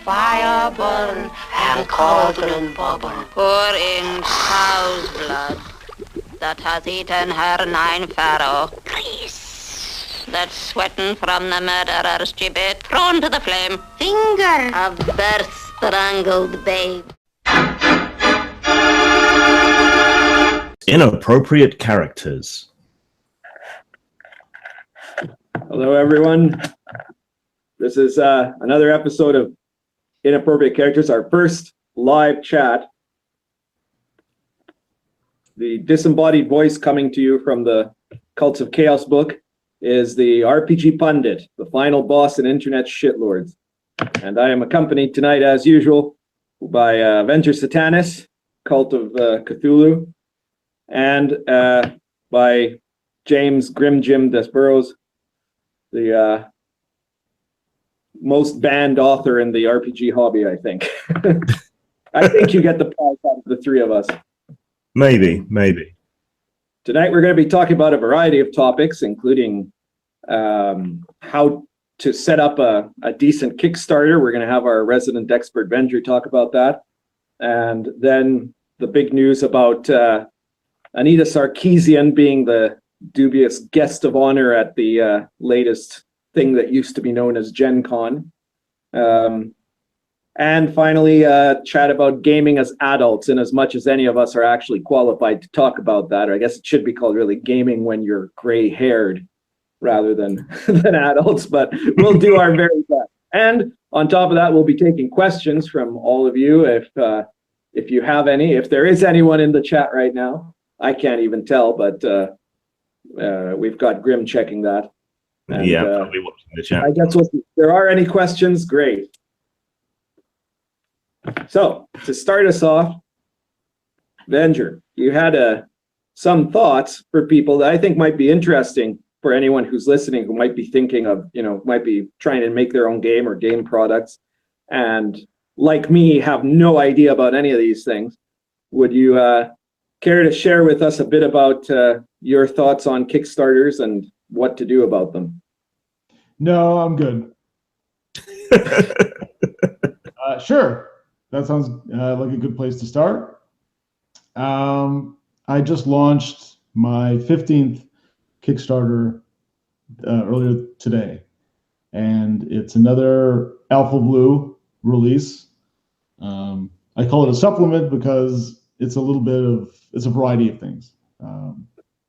Fire burn and cauldron bubble, pouring cow's blood that hath eaten her 9 pharaoh. grease, That's sweating from the murderer's gibbet, thrown to the flame. finger, A birth-strangled babe. Inappropriate characters. Hello, everyone. This is another episode of Inappropriate Characters, our first live chat. The disembodied voice coming to you from the Cults of Chaos book is the RPG Pundit, the final boss in Internet Shitlords. And I am accompanied tonight, as usual, by Avenger Satanis, Cult of Cthulhu, and by James Grim Jim Desboroughs, the most banned author in the RPG hobby, I think. I think you get the prize out of the three of us. Maybe. Tonight we're going to be talking about a variety of topics, including how to set up a decent Kickstarter. We're going to have our resident expert Avenger talk about that. And then the big news about Anita Sarkeesian being the dubious guest of honor at the latest thing that used to be known as Gencon. And finally, chat about gaming as adults, in as much as any of us are actually qualified to talk about that. Or I guess it should be called really gaming when you're gray-haired rather than than adults, but we'll do our very best. And on top of that, we'll be taking questions from all of you if you have any. If there is anyone in the chat right now, I can't even tell, but we've got Grim checking that. And, Probably watching the chat. I guess if there are any questions, great. So, to start us off, Avenger, you had some thoughts for people that I think might be interesting for anyone who's listening, who might be thinking of, might be trying to make their own game or game products, and like me, have no idea about any of these things. Would you care to share with us a bit about your thoughts on Kickstarters and what to do about them? No, I'm good. Sure. That sounds like a good place to start. I just launched my 15th Kickstarter earlier today, and it's another Alpha Blue release. I call it a supplement because it's a variety of things.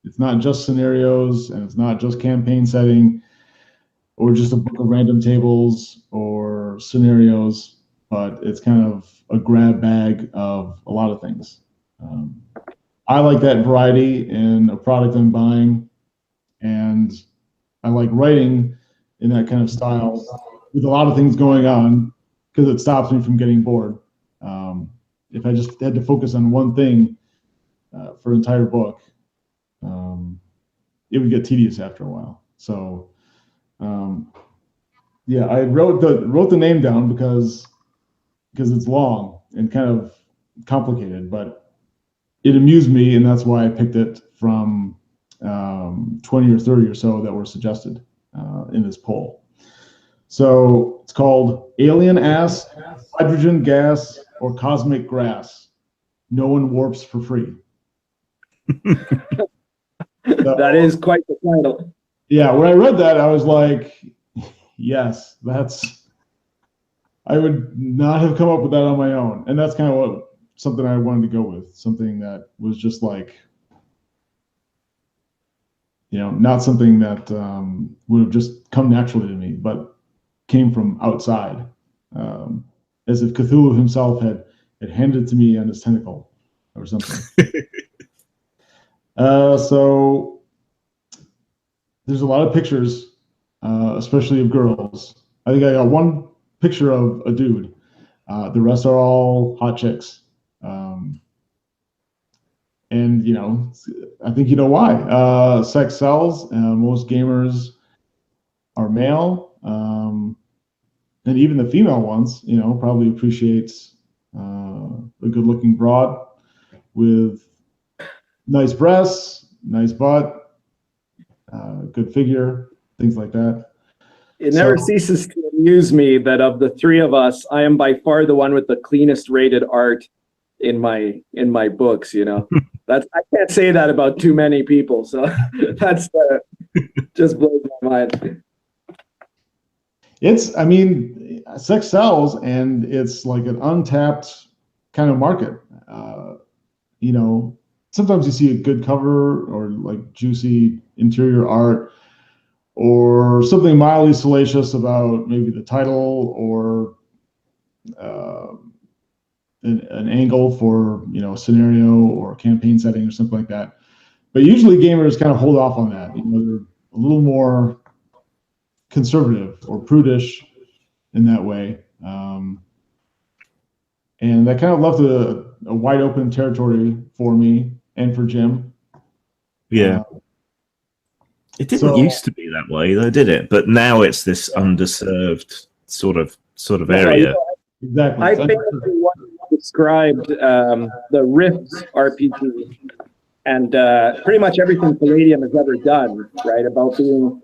It's not just scenarios, and it's not just campaign setting, or just a book of random tables or scenarios, but it's kind of a grab bag of a lot of things. I like that variety in a product I'm buying, and I like writing in that kind of style with a lot of things going on because it stops me from getting bored. If I just had to focus on one thing for an entire book, it would get tedious after a while. So, I wrote the name down because it's long and kind of complicated, but it amused me, and that's why I picked it from 20 or 30 or so that were suggested in this poll. So it's called Alien Ass, Hydrogen Gas, or Cosmic Grass. No one warps for free. That is quite the title. Yeah, when I read that, I was like, yes, I would not have come up with that on my own. And that's kind of something I wanted to go with, something that was just like, not something that would have just come naturally to me, but came from outside, as if Cthulhu himself had handed it to me on his tentacle or something. So there's a lot of pictures, especially of girls. I think I got one picture of a dude. The rest are all hot chicks. And, I think you know why. Sex sells. Most gamers are male. And even the female ones, probably appreciates a good-looking broad with nice breasts, nice butt, good figure, things like that. It never ceases to amuse me that of the three of us, I am by far the one with the cleanest rated art in my books. I can't say that about too many people. So that's just blows my mind. I mean, sex sells, and it's like an untapped kind of market. Sometimes you see a good cover or like juicy interior art, or something mildly salacious about maybe the title or an angle for a scenario or a campaign setting or something like that. But usually gamers kind of hold off on that. They're a little more conservative or prudish in that way, and that kind of left a wide open territory for me and for Jim. Yeah. It didn't used to be that way, though, did it? But now it's this underserved sort of area. Exactly. I think what you described the Rifts RPG and pretty much everything Palladium has ever done, right? About being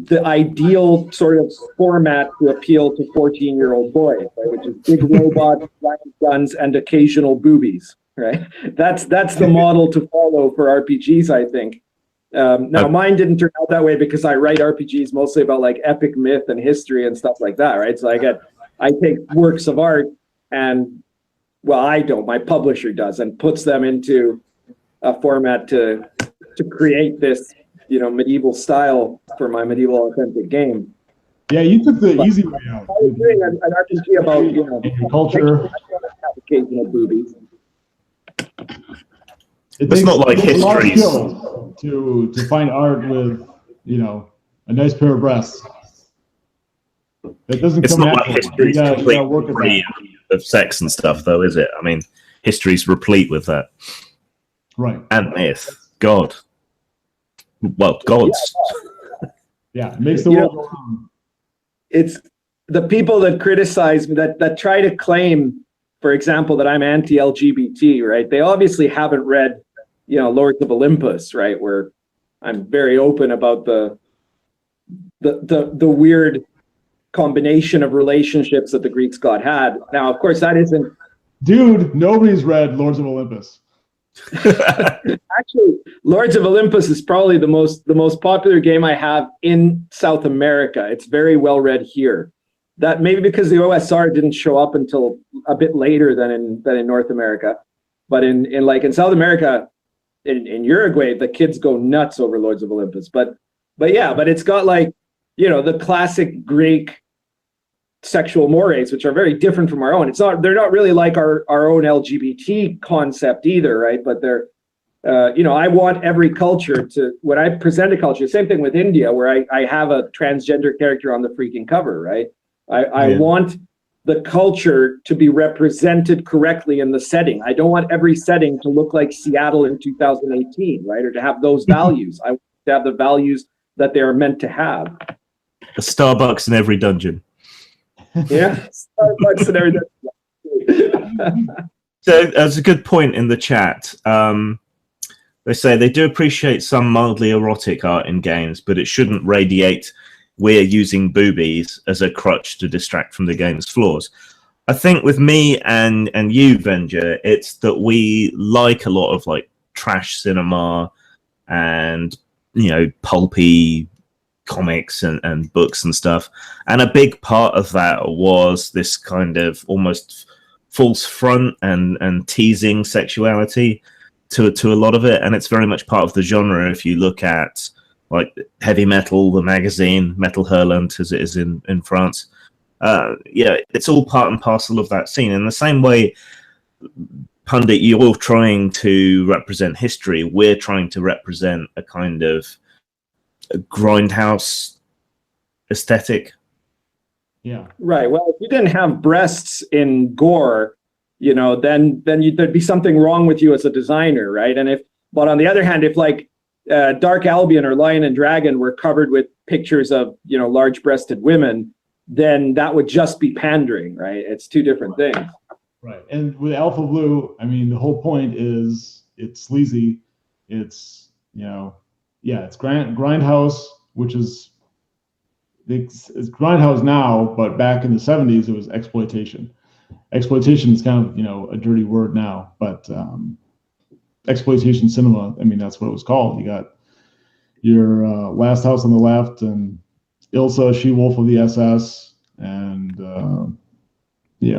the ideal sort of format to appeal to 14-year-old boys, right? Which is big robots, giant guns, and occasional boobies, right? That's the model to follow for RPGs, I think. Now, mine didn't turn out that way because I write RPGs mostly about like epic myth and history and stuff like that, right? So I take works of art and, well, I don't, my publisher does, and puts them into a format to create this, medieval style for my medieval authentic game. Yeah, you took the easy way out. I was doing an RPG about, culture. Occasional boobies. It's not like history to find art with a nice pair of breasts. It doesn't. It's come not like history's completely free of sex and stuff, though, is it? I mean, history's replete with that. Right. And myth. God. Well, gods. Yeah, it makes the world go on. It's the people that criticize me, that try to claim, for example, that I'm anti-LGBT, right? They obviously haven't read, Lords of Olympus, right? Where I'm very open about the weird combination of relationships that the Greeks god had. Now, of course, that isn't. Dude, nobody's read Lords of Olympus. Actually, Lords of Olympus is probably the most popular game I have in South America. It's very well read here. That maybe because the OSR didn't show up until a bit later than in North America, but in South America, in Uruguay, the kids go nuts over Lords of Olympus. But it's got like the classic Greek sexual mores, which are very different from our own. They're not really like our own LGBT concept either, right? But they're I want every culture to, when I present a culture, same thing with India, where I have a transgender character on the freaking cover, right? I want the culture to be represented correctly in the setting. I don't want every setting to look like Seattle in 2018, right? Or to have those values. I want to have the values that they are meant to have. A Starbucks in every dungeon. Yeah, Starbucks and everything. So that's a good point in the chat. They say they do appreciate some mildly erotic art in games, but it shouldn't radiate we're using boobies as a crutch to distract from the game's flaws. I think with me and you, Venger, it's that we like a lot of like trash cinema and pulpy comics and books and stuff, and a big part of that was this kind of almost false front and teasing sexuality to a lot of it, and it's very much part of the genre. If you look at like Heavy Metal, the magazine, Metal Hurlant as it is in France, it's all part and parcel of that scene. In the same way, Pundit, you're trying to represent history, we're trying to represent a kind of a grindhouse aesthetic. Yeah. Right. Well, if you didn't have breasts in gore, then there'd be something wrong with you as a designer, right? But on the other hand, if like Dark Albion or Lion and Dragon were covered with pictures of large-breasted women, then that would just be pandering, right? It's two different things. Right. And with Alpha Blue, I mean, the whole point is it's sleazy. It's it's grindhouse, which is it's grindhouse now, but back in the 70s, it was exploitation. Exploitation is kind of, a dirty word now, but exploitation cinema, I mean, that's what it was called. You got your Last House on the Left and Ilsa, She-Wolf of the SS, and, maybe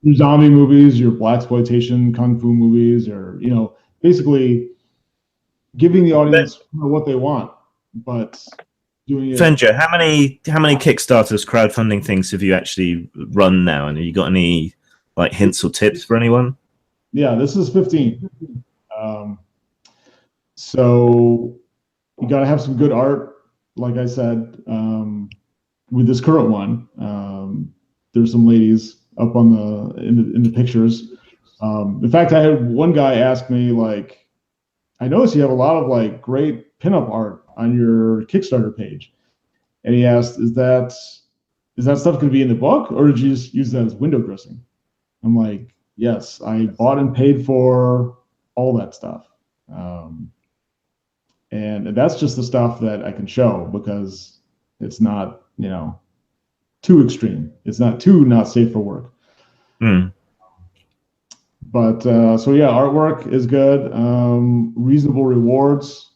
your zombie movies, your blaxploitation, kung fu movies, or, basically giving the audience what they want, but doing it. Fenja, how many Kickstarters, crowdfunding things have you actually run now? And have you got any hints or tips for anyone? Yeah, this is 15. So you got to have some good art, like I said. With this current one, there's some ladies up on in the pictures. In fact, I had one guy ask me, I noticed you have a lot of great pinup art on your Kickstarter page, and he asked, "Is that stuff going to be in the book, or did you just use that as window dressing?" I'm like, "Yes, I bought and paid for all that stuff, and that's just the stuff that I can show because it's not, too extreme. It's not too not safe for work." But so yeah, artwork is good. Reasonable rewards.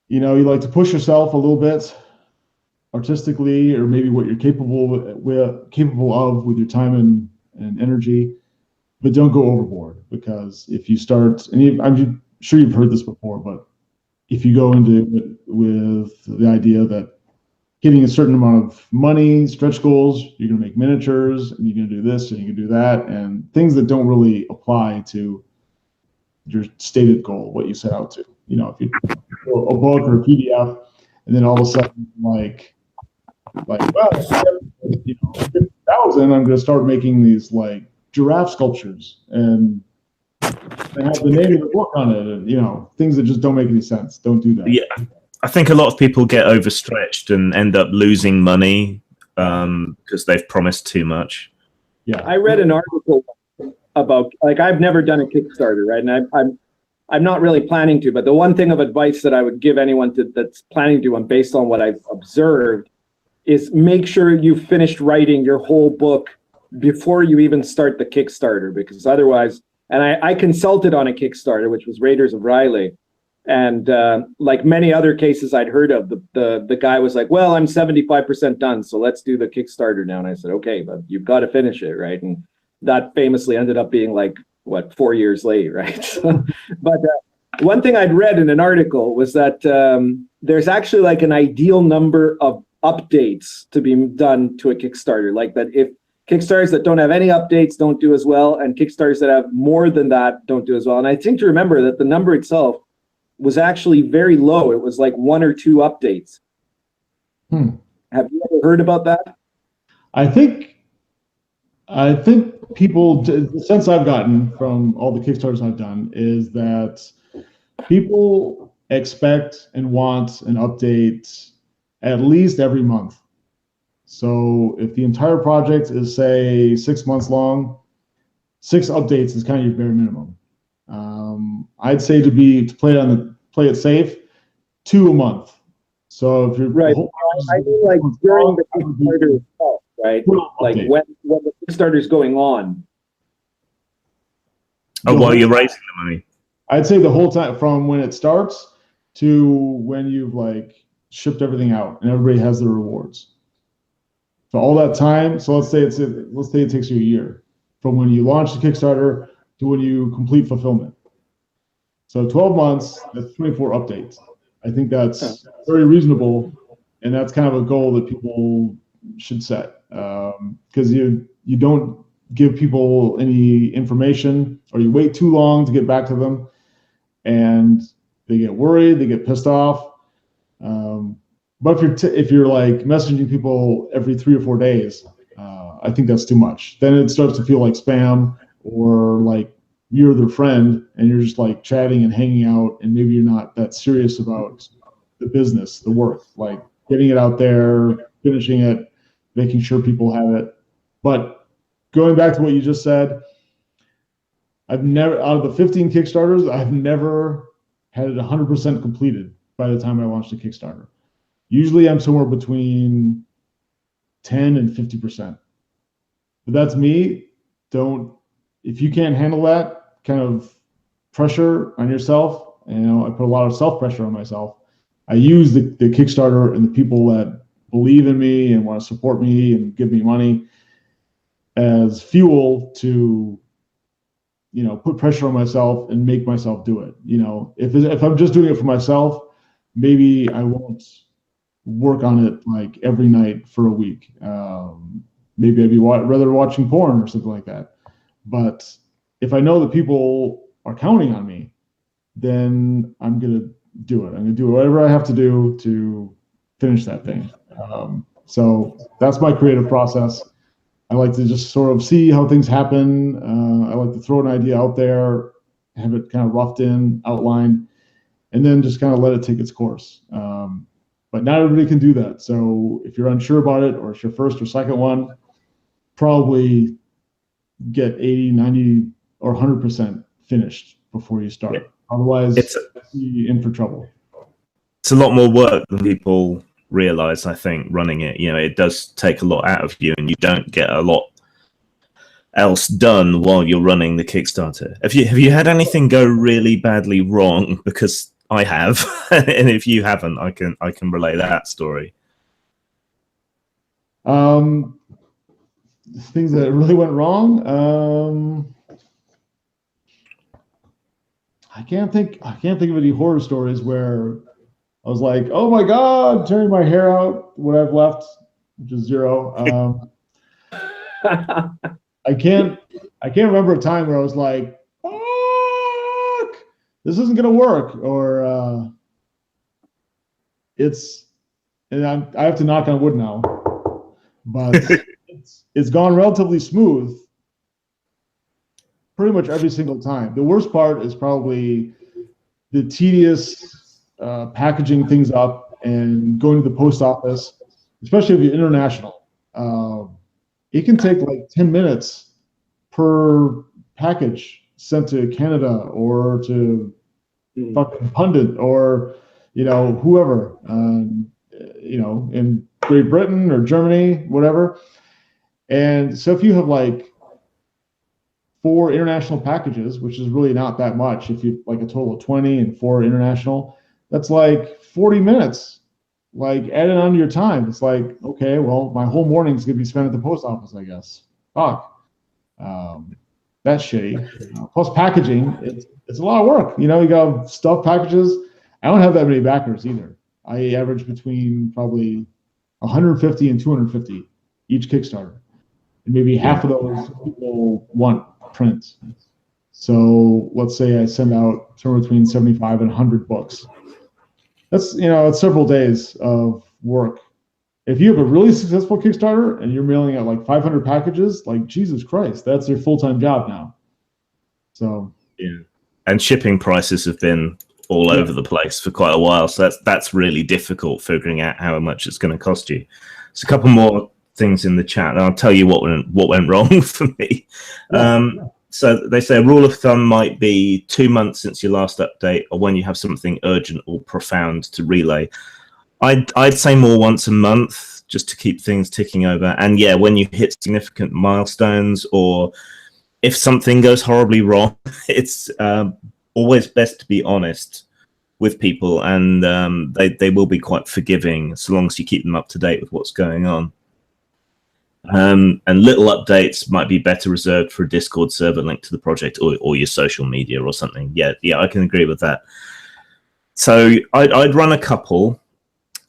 You like to push yourself a little bit artistically, or maybe what you're capable of with your time and energy, but don't go overboard, because if you start, and I'm sure you've heard this before, but if you go into it with the idea that hitting a certain amount of money, stretch goals, you're going to make miniatures, and you're going to do this, and you can do that, and things that don't really apply to your stated goal, what you set out to. If you do a book or a PDF, and then all of a sudden, well, 50,000, I'm going to start making these giraffe sculptures, and they have the name of the book on it, and things that just don't make any sense. Don't do that. Yeah. I think a lot of people get overstretched and end up losing money because they've promised too much. Yeah, I read an article about I've never done a Kickstarter, right? And I'm not really planning to, but the one thing of advice that I would give anyone that's planning to, and based on what I've observed, is make sure you've finished writing your whole book before you even start the Kickstarter, because otherwise, and I consulted on a Kickstarter, which was Raiders of Riley. And like many other cases I'd heard of, the guy was like, "Well, I'm 75% done, so let's do the Kickstarter now." And I said, "Okay, but you've got to finish it, right?" And that famously ended up being 4 years late, right? But one thing I'd read in an article was that there's actually an ideal number of updates to be done to a Kickstarter. That if Kickstarters that don't have any updates don't do as well, and Kickstarters that have more than that don't do as well. And I think to remember that the number itself was actually very low. It was 1 or 2 updates. Have you ever heard about that? I think people, the sense I've gotten from all the Kickstarters I've done is that people expect and want an update at least every month. So if the entire project is, say, 6 months long, 6 updates is kind of your bare minimum. I'd say to play it safe, 2 a month. So if you're right, I mean during the Kickstarter itself, right? When the Kickstarter is going on. Oh, while you're raising the money. I'd say the whole time, from when it starts to when you've shipped everything out and everybody has their rewards. So all that time. So let's say it takes you a year from when you launch the Kickstarter to when you complete fulfillment. So 12 months, that's 24 updates. I think that's very reasonable, and that's kind of a goal that people should set, because you don't give people any information, or you wait too long to get back to them, and they get worried, they get pissed off. But if you're messaging people every 3 or 4 days, I think that's too much. Then it starts to feel like spam, or you're their friend and you're just chatting and hanging out, and maybe you're not that serious about the business, the work, getting it out there, finishing it, making sure people have it. But going back to what you just said, I've never, out of the 15 Kickstarters, I've never had it 100% completed by the time I launched a Kickstarter. Usually I'm somewhere between 10 and 50%. But that's me. If you can't handle that kind of pressure on yourself, I put a lot of self-pressure on myself. I use the Kickstarter and the people that believe in me and want to support me and give me money as fuel to, put pressure on myself and make myself do it. If I'm just doing it for myself, maybe I won't work on it like every night for a week. Maybe I'd be rather watching porn or something like that. But if I know that people are counting on me, then I'm going to do it. I'm going to do whatever I have to do to finish that thing. So that's my creative process. I like to just sort of see how things happen. I like to throw an idea out there, have it kind of roughed in, outlined, and then just kind of let it take its course. But not everybody can do that. So if you're unsure about it, or it's your first or second one, probably get 80, 90, or 100% finished before you start. Otherwise, you're in for trouble. It's a lot more work than people realize, I think, running it. It does take a lot out of you, and you don't get a lot else done while you're running the Kickstarter. Have you had anything go really badly wrong? Because I have, and if you haven't, I can relay that story. Things that really went wrong. I can't think of any horror stories where I was like, oh my God, tearing my hair out, what I've left, which is 0. I can't remember a time where I was like, fuck, this isn't gonna work, or I have to knock on wood now, but it's gone relatively smooth pretty much every single time. The worst part is probably the tedious packaging things up and going to the post office, especially if you're international. It can take like 10 minutes per package sent to Canada or to fucking Pundit or, whoever, in Great Britain or Germany, whatever. And so if you have like 4 international packages, which is really not that much, if you like a total of 20 and 4 international, that's like 40 minutes, like added onto your time. It's like, okay, well, my whole morning's gonna be spent at the post office, I guess. Fuck. That's shitty. Plus packaging, it's a lot of work. You got stuff packages. I don't have that many backers either. I average between probably 150 and 250 each Kickstarter. And maybe half of those people want prints. So let's say I send out somewhere between 75 and 100 books. That's, it's several days of work. If you have a really successful Kickstarter and you're mailing out like 500 packages, like Jesus Christ, that's your full-time job now. So yeah, and shipping prices have been all over the place for quite a while. So that's really difficult figuring out how much it's going to cost you. There's a couple more things in the chat, and I'll tell you what went wrong for me. So they say a rule of thumb might be 2 months since your last update, or when you have something urgent or profound to relay. I'd say more once a month, just to keep things ticking over. And yeah, when you hit significant milestones, or if something goes horribly wrong, it's always best to be honest with people, and they will be quite forgiving so long as you keep them up to date with what's going on. And little updates might be better reserved for a Discord server linked to the project, or your social media or something. Yeah, I can agree with that. So I'd run a couple,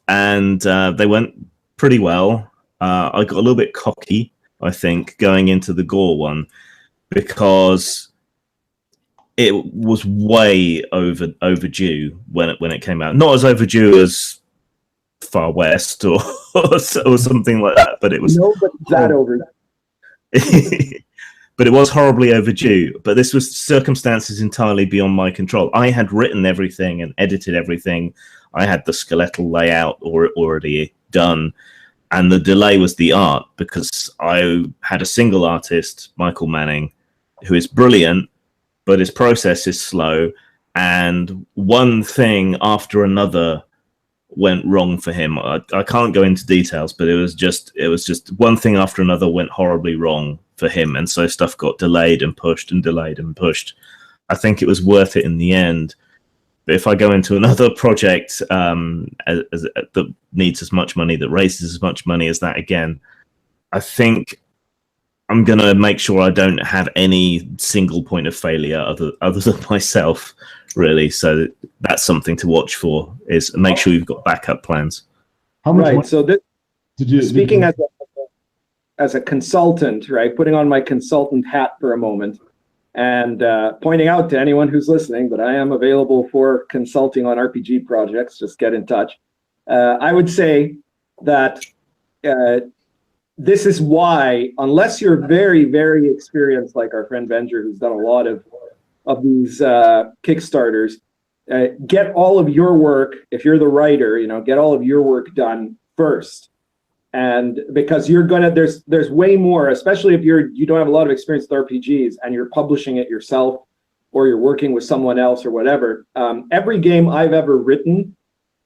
and they went pretty well. I got a little bit cocky, I think, going into the Gore one, because it was way overdue when it came out. Not as overdue as Far West or something like that, but it was that overdue. But it was horribly overdue. But this was circumstances entirely beyond my control. I had written everything and edited everything. I had the skeletal layout already done, and the delay was the art, because I had a single artist, Michael Manning, who is brilliant, but his process is slow, and one thing after another went wrong for him. I can't go into details, but it was just one thing after another went horribly wrong for him, and so stuff got delayed and pushed and delayed and pushed. I think it was worth it in the end. But if I go into another project that needs as much money, that raises as much money as that again, I think I'm going to make sure I don't have any single point of failure other than myself, really. So that's something to watch for, is make sure you've got backup plans. How much Right. money So this, did you speaking as a consultant, right, putting on my consultant hat for a moment, and pointing out to anyone who's listening that I am available for consulting on RPG projects, just get in touch. I would say that this is why, unless you're very, very experienced, like our friend Venger, who's done a lot of these Kickstarters, get all of your work, if you're the writer, get all of your work done first. And because there's way more, especially if you don't have a lot of experience with RPGs and you're publishing it yourself or you're working with someone else or whatever. Every game I've ever written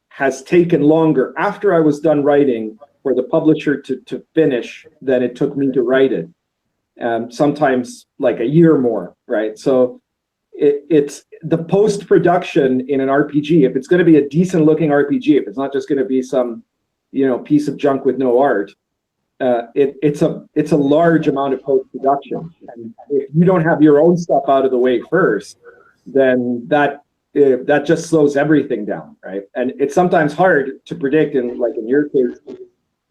has taken longer after I was done writing for the publisher to finish than it took me to write it. Sometimes like a year more, right? So it's the post-production in an RPG. If it's going to be a decent looking RPG, if it's not just going to be some piece of junk with no art, it's a large amount of post-production. And if you don't have your own stuff out of the way first, then that just slows everything down, right? And it's sometimes hard to predict, in your case,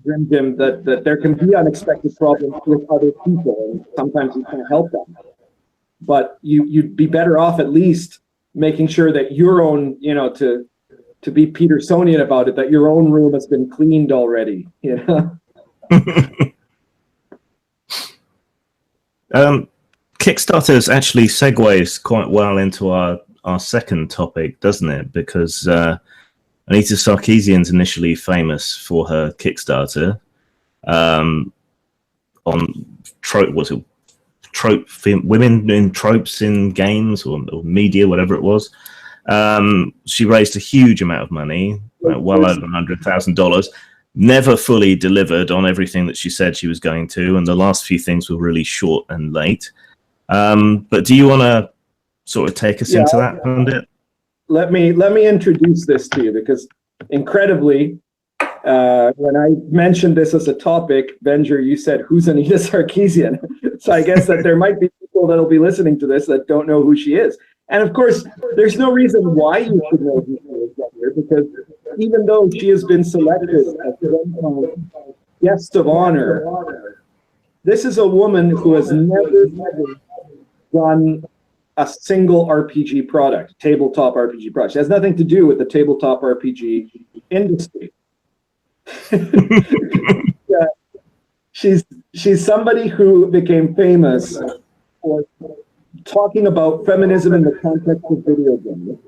Jim, that there can be unexpected problems with other people, and sometimes you can't help them. But you'd be better off at least making sure that your own, to be Petersonian about it, that your own room has been cleaned already. Kickstarter actually segues quite well into our second topic, doesn't it? Because Anita Sarkeesian's initially famous for her Kickstarter on women in tropes in games or media, whatever it was. She raised a huge amount of money, well over $100,000, never fully delivered on everything that she said she was going to, and the last few things were really short and late. But do you want to sort of take us into that, Pundit? Let me introduce this to you, because incredibly, when I mentioned this as a topic, Venger, you said, "Who's Anita Sarkeesian?" So I guess that there might be people that'll be listening to this that don't know who she is. And of course, there's no reason why you should know who she is, Venger, because even though she has been selected as the guest of honor, this is a woman who has never done a single RPG product, tabletop RPG product. She has nothing to do with the tabletop RPG industry. Yeah. She's somebody who became famous for talking about feminism in the context of video games,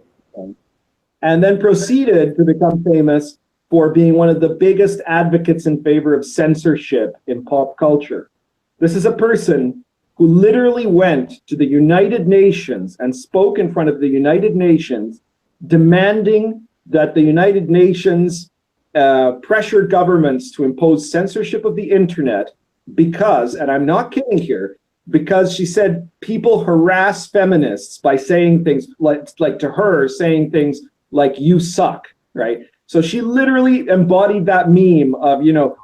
and then proceeded to become famous for being one of the biggest advocates in favor of censorship in pop culture. This is a person who literally went to the United Nations and spoke in front of the United Nations, demanding that the United Nations pressure governments to impose censorship of the internet because, and I'm not kidding here, because she said people harass feminists by saying things like to her, saying things like "you suck," right? So she literally embodied that meme of,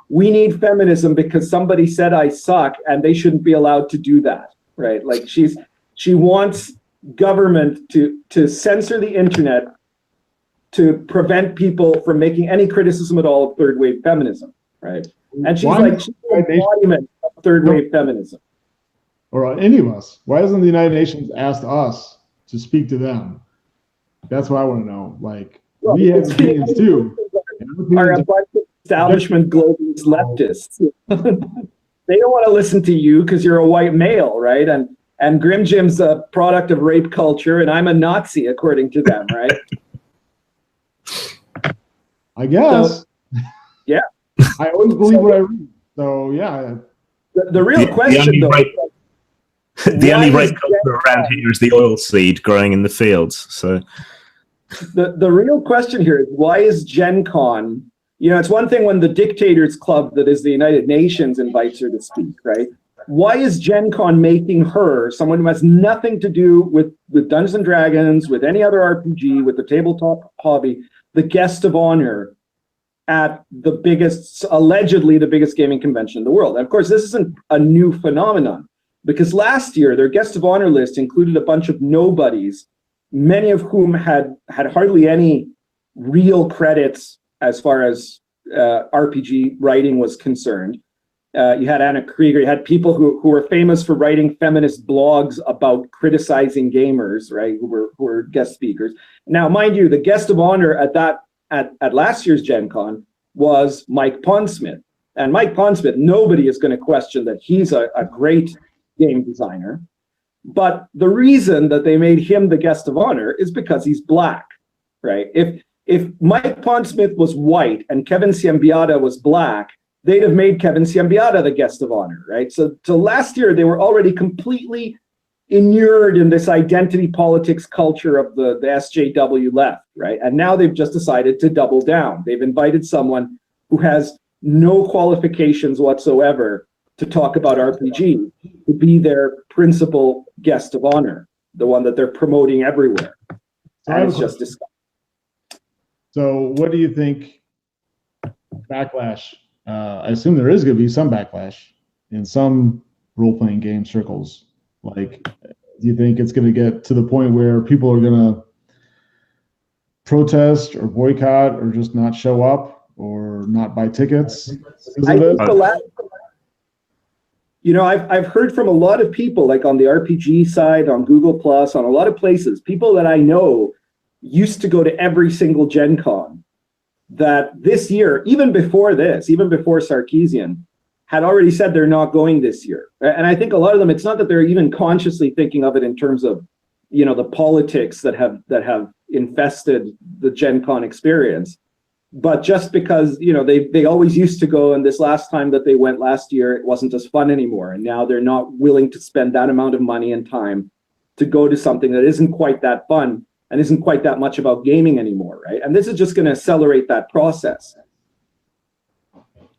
we need feminism because somebody said I suck and they shouldn't be allowed to do that, right? Like she wants government to censor the internet to prevent people from making any criticism at all of third wave feminism, right? And she's she's the embodiment of third wave feminism. Or any of us. Why hasn't the United Nations asked us to speak to them? That's what I want to know. We have opinions too. Are a bunch of establishment globalist leftists. They don't want to listen to you because you're a white male, right? And Grim Jim's a product of rape culture, and I'm a Nazi, according to them, right? I guess. So, yeah. I always believe what I read. So, yeah. The real question, though... The only rape culture around here is the oil seed growing in the fields. So, The real question here is, why is Gencon, it's one thing when the Dictators Club that is the United Nations invites her to speak, right? Why is Gencon making her, someone who has nothing to do with Dungeons and Dragons, with any other RPG, with the tabletop hobby, the guest of honor at the biggest, allegedly the biggest gaming convention in the world? And of course, this isn't a new phenomenon, because last year their guest of honor list included a bunch of nobodies, many of whom had hardly any real credits as far as RPG writing was concerned. You had Anna Krieger, you had people who were famous for writing feminist blogs about criticizing gamers, right, who were guest speakers. Now, mind you, the guest of honor at last year's Gen Con was Mike Pondsmith. And Mike Pondsmith, nobody is going to question that he's a great game designer. But the reason that they made him the guest of honor is because he's black, right? If Mike Pondsmith was white and Kevin Siembiada was black, they'd have made Kevin Siembiada the guest of honor, right? So last year, they were already completely inured in this identity politics culture of the SJW left, right? And now they've just decided to double down. They've invited someone who has no qualifications whatsoever to talk about RPG to be their principal guest of honor, the one that they're promoting everywhere. And it's just disgusting. So what do you think backlash? I assume there is going to be some backlash in some role-playing game circles. Like, do you think it's going to get to the point where people are going to protest or boycott or just not show up or not buy tickets? I think I've heard from a lot of people, like on the RPG side, on Google Plus, on a lot of places, people that I know used to go to every single Gen Con, that this year, even before Sarkeesian, had already said they're not going this year. And I think a lot of them, it's not that they're even consciously thinking of it in terms of, the politics that have infested the Gen Con experience, but just because, they always used to go, and this last time that they went last year, it wasn't as fun anymore. And now they're not willing to spend that amount of money and time to go to something that isn't quite that fun and isn't quite that much about gaming anymore, right? And this is just going to accelerate that process.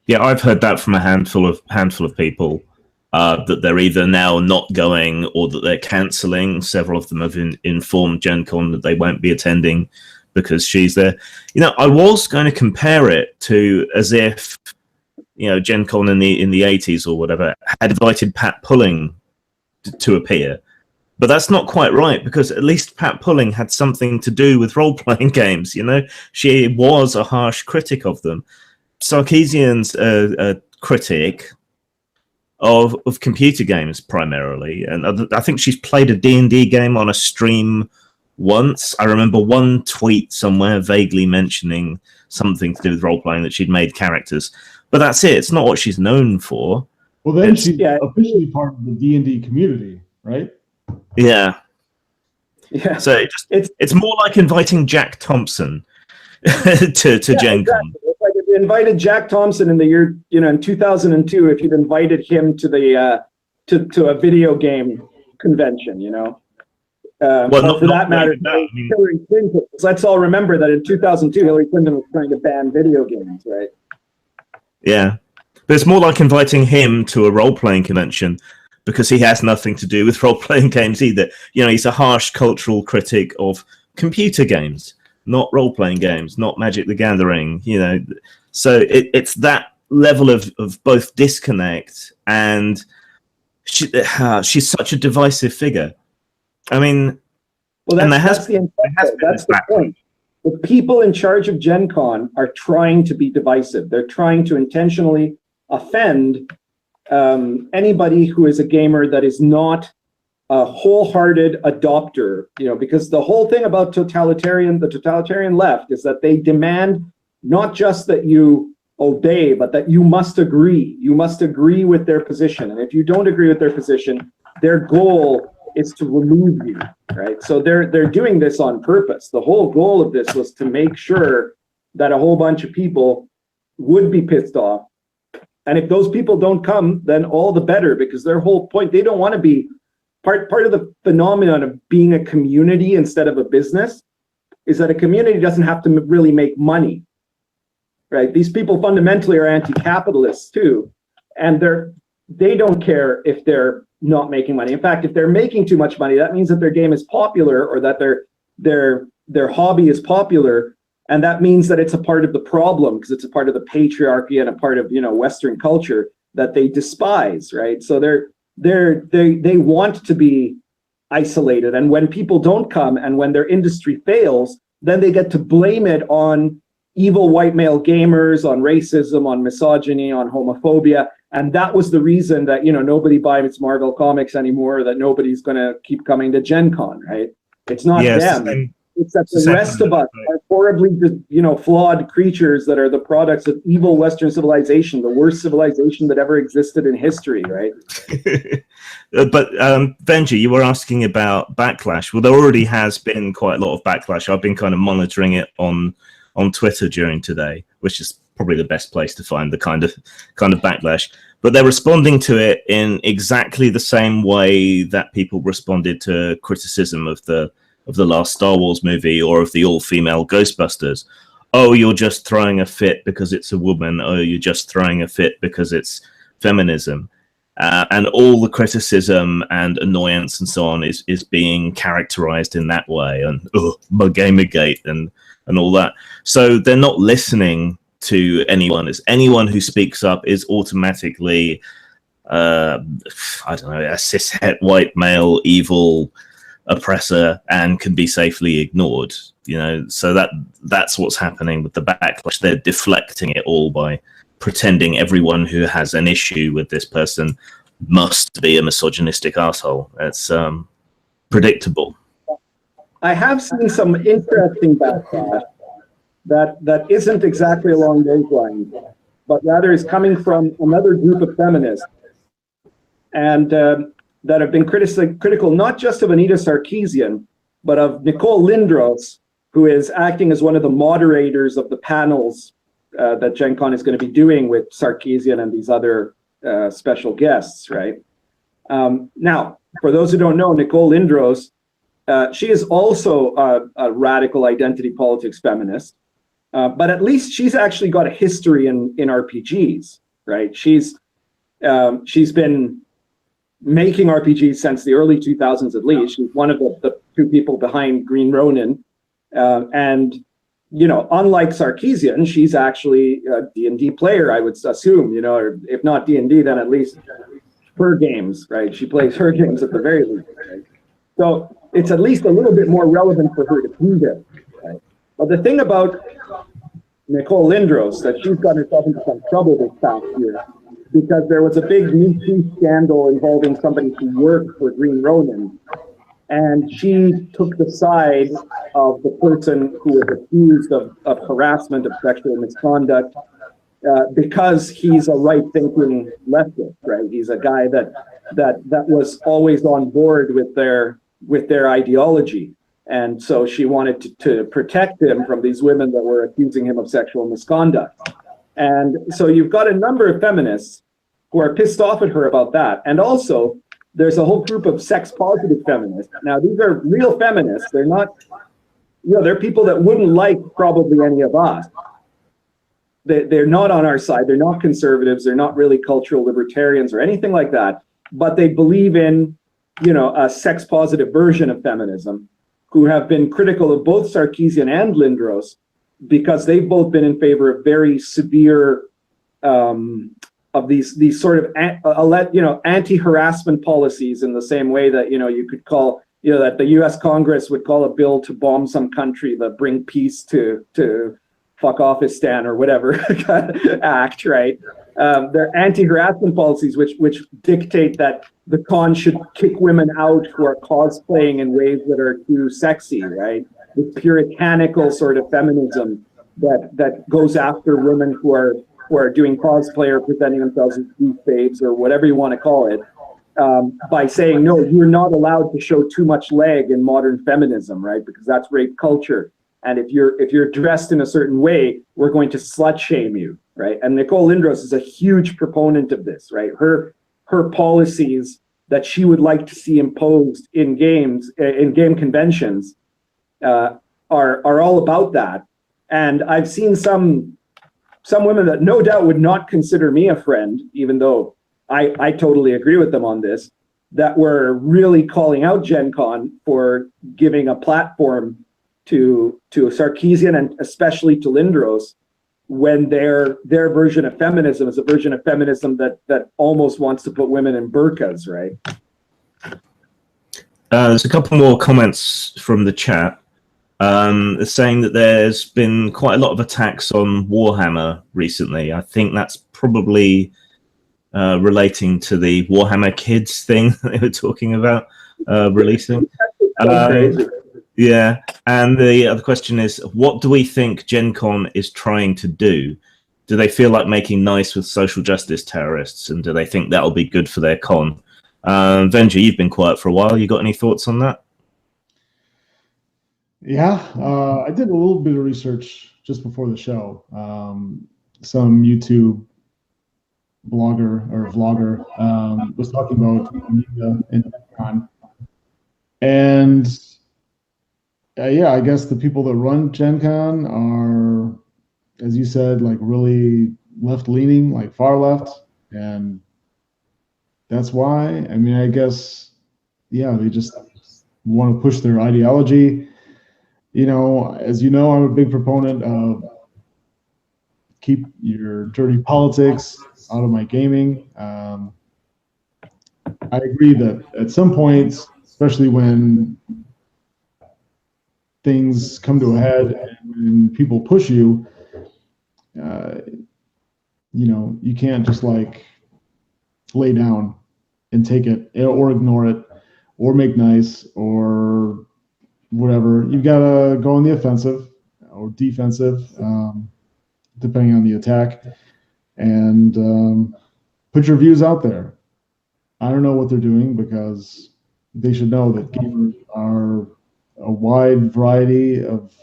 Yeah, I've heard that from a handful of people, that they're either now not going or that they're cancelling. Several of them have informed Gencon that they won't be attending because she's there. I was going to compare it to as if, Gencon in the 80s or whatever had invited Pat Pulling to appear. But that's not quite right, because at least Pat Pulling had something to do with role-playing games, She was a harsh critic of them. Sarkeesian's a critic of computer games primarily, and I think she's played a D&D game on a stream once. I remember one tweet somewhere vaguely mentioning something to do with role-playing, that she'd made characters. But that's it. It's not what she's known for. Well, then she's officially part of the D&D community, right? Yeah. So it's more like inviting Jack Thompson to Gen Con. Exactly. It's like if you invited Jack Thompson in the year, in 2002, if you'd invited him to the to a video game convention, Well, for that matter, Hillary Clinton. Let's all remember that in 2002, Hillary Clinton was trying to ban video games, right? Yeah, but it's more like inviting him to a role-playing convention, because he has nothing to do with role-playing games either. He's a harsh cultural critic of computer games, not role-playing games, not Magic the Gathering, So it's that level of both disconnect, and she's such a divisive figure. I mean, that's the point. The people in charge of Gen Con are trying to be divisive. They're trying to intentionally offend anybody who is a gamer that is not a wholehearted adopter, because the whole thing about the totalitarian left is that they demand not just that you obey, but that you must agree. You must agree with their position. And if you don't agree with their position, their goal is to remove you, right? So they're doing this on purpose. The whole goal of this was to make sure that a whole bunch of people would be pissed off. And if those people don't come, then all the better, because their whole point, they don't want to be part of the phenomenon of being a community instead of a business, is that a community doesn't have to really make money, right? These people fundamentally are anti-capitalists too, and they don't care if they're not making money. In fact, if they're making too much money, that means that their game is popular, or that their hobby is popular, and that means that it's a part of the problem, because it's a part of the patriarchy and a part of, you know, Western culture that they despise, right? So they want to be isolated, and when people don't come and when their industry fails, then they get to blame it on evil white male gamers, on racism, on misogyny, on homophobia. And that was the reason that, you know, nobody buys Marvel comics anymore, that nobody's going to keep coming to Gencon, right? It's not them. It's that the rest of us are horribly, you know, flawed creatures that are the products of evil Western civilization, the worst civilization that ever existed in history, right? But Benji, you were asking about backlash. Well, there already has been quite a lot of backlash. I've been kind of monitoring it on Twitter during today, which is probably the best place to find the kind of backlash. But they're responding to it in exactly the same way that people responded to criticism of the last Star Wars movie or of the all-female Ghostbusters. Oh, you're just throwing a fit because it's a woman. Oh, you're just throwing a fit because it's feminism. And all the criticism and annoyance and so on is being characterized in that way. And Gamergate and all that. So they're not listening to anyone. It's anyone who speaks up is automatically, I don't know, a cishet white male evil oppressor and can be safely ignored. You know, so that's what's happening with the backlash. They're deflecting it all by pretending everyone who has an issue with this person must be a misogynistic asshole. It's predictable. I have seen some interesting backlash that isn't exactly along those lines, but rather is coming from another group of feminists, and that have been critical not just of Anita Sarkeesian, but of Nicole Lindros, who is acting as one of the moderators of the panels that Gencon is going to be doing with Sarkeesian and these other special guests, right? Now, for those who don't know, Nicole Lindros, she is also a radical identity politics feminist, but at least she's actually got a history in RPGs, right? She's been making RPGs since the early 2000s at least. She's one of the two people behind Green Ronin, and you know, unlike Sarkeesian, she's actually a D&D player, I would assume, you know, or if not D&D, then at least her games, right? She plays her games at the very least, right? So it's at least a little bit more relevant for her to do this, right? But the thing about Nicole Lindros, that she's got herself into some trouble this past year, because there was a big Me Too scandal involving somebody who worked for Green Ronin, and she took the side of the person who was accused of harassment, of sexual misconduct, because he's a right-thinking leftist, right? He's a guy that was always on board with their ideology. And so she wanted to protect him from these women that were accusing him of sexual misconduct. And so you've got a number of feminists who are pissed off at her about that. And also, there's a whole group of sex-positive feminists. Now, these are real feminists. They're not, you know, they're people that wouldn't like probably any of us. They're not on our side. They're not conservatives. They're not really cultural libertarians or anything like that. But they believe in, you know, a sex-positive version of feminism, who have been critical of both Sarkeesian and Lindros, because they've both been in favor of very severe, of these sort of, you know, anti-harassment policies, in the same way that, you know, you could call, you know, that the U.S. Congress would call a bill to bomb some country that bring peace to fuck offistan or whatever act, right? They're anti-harassment policies which dictate that the con should kick women out who are cosplaying in ways that are too sexy, right? This puritanical sort of feminism that goes after women who are doing cosplay or presenting themselves as goof babes or whatever you want to call it, by saying, no, you're not allowed to show too much leg in modern feminism, right? Because that's rape culture. And if you're dressed in a certain way, we're going to slut shame you, right? And Nicole Lindros is a huge proponent of this, right? Her policies that she would like to see imposed in games, in game conventions, are all about that. And I've seen some women that no doubt would not consider me a friend, even though I totally agree with them on this, that were really calling out Gencon for giving a platform to Sarkeesian and especially to Lindros, when their version of feminism is a version of feminism that almost wants to put women in burqas, right? There's a couple more comments from the chat. Saying that there's been quite a lot of attacks on Warhammer recently. I think that's probably relating to the Warhammer Kids thing that they were talking about releasing. Yeah, and the other question is, what do we think Gencon is trying to do? Do they feel like making nice with social justice terrorists, and do they think that'll be good for their con? Venja, you've been quiet for a while. You got any thoughts on that? Yeah, I did a little bit of research just before the show. Some YouTube blogger or vlogger was talking about Anita and Gencon. And yeah, I guess the people that run Gencon are, as you said, like really left-leaning, like far left. And that's why, I mean, I guess, yeah, they just want to push their ideology. You know, as you know, I'm a big proponent of keep your dirty politics out of my gaming. I agree that at some points, especially when things come to a head and when people push you, you know, you can't just like lay down and take it or ignore it or make nice or whatever. You've got to go on the offensive or defensive, depending on the attack, and put your views out there. I don't know what they're doing, because they should know that gamers are a wide variety of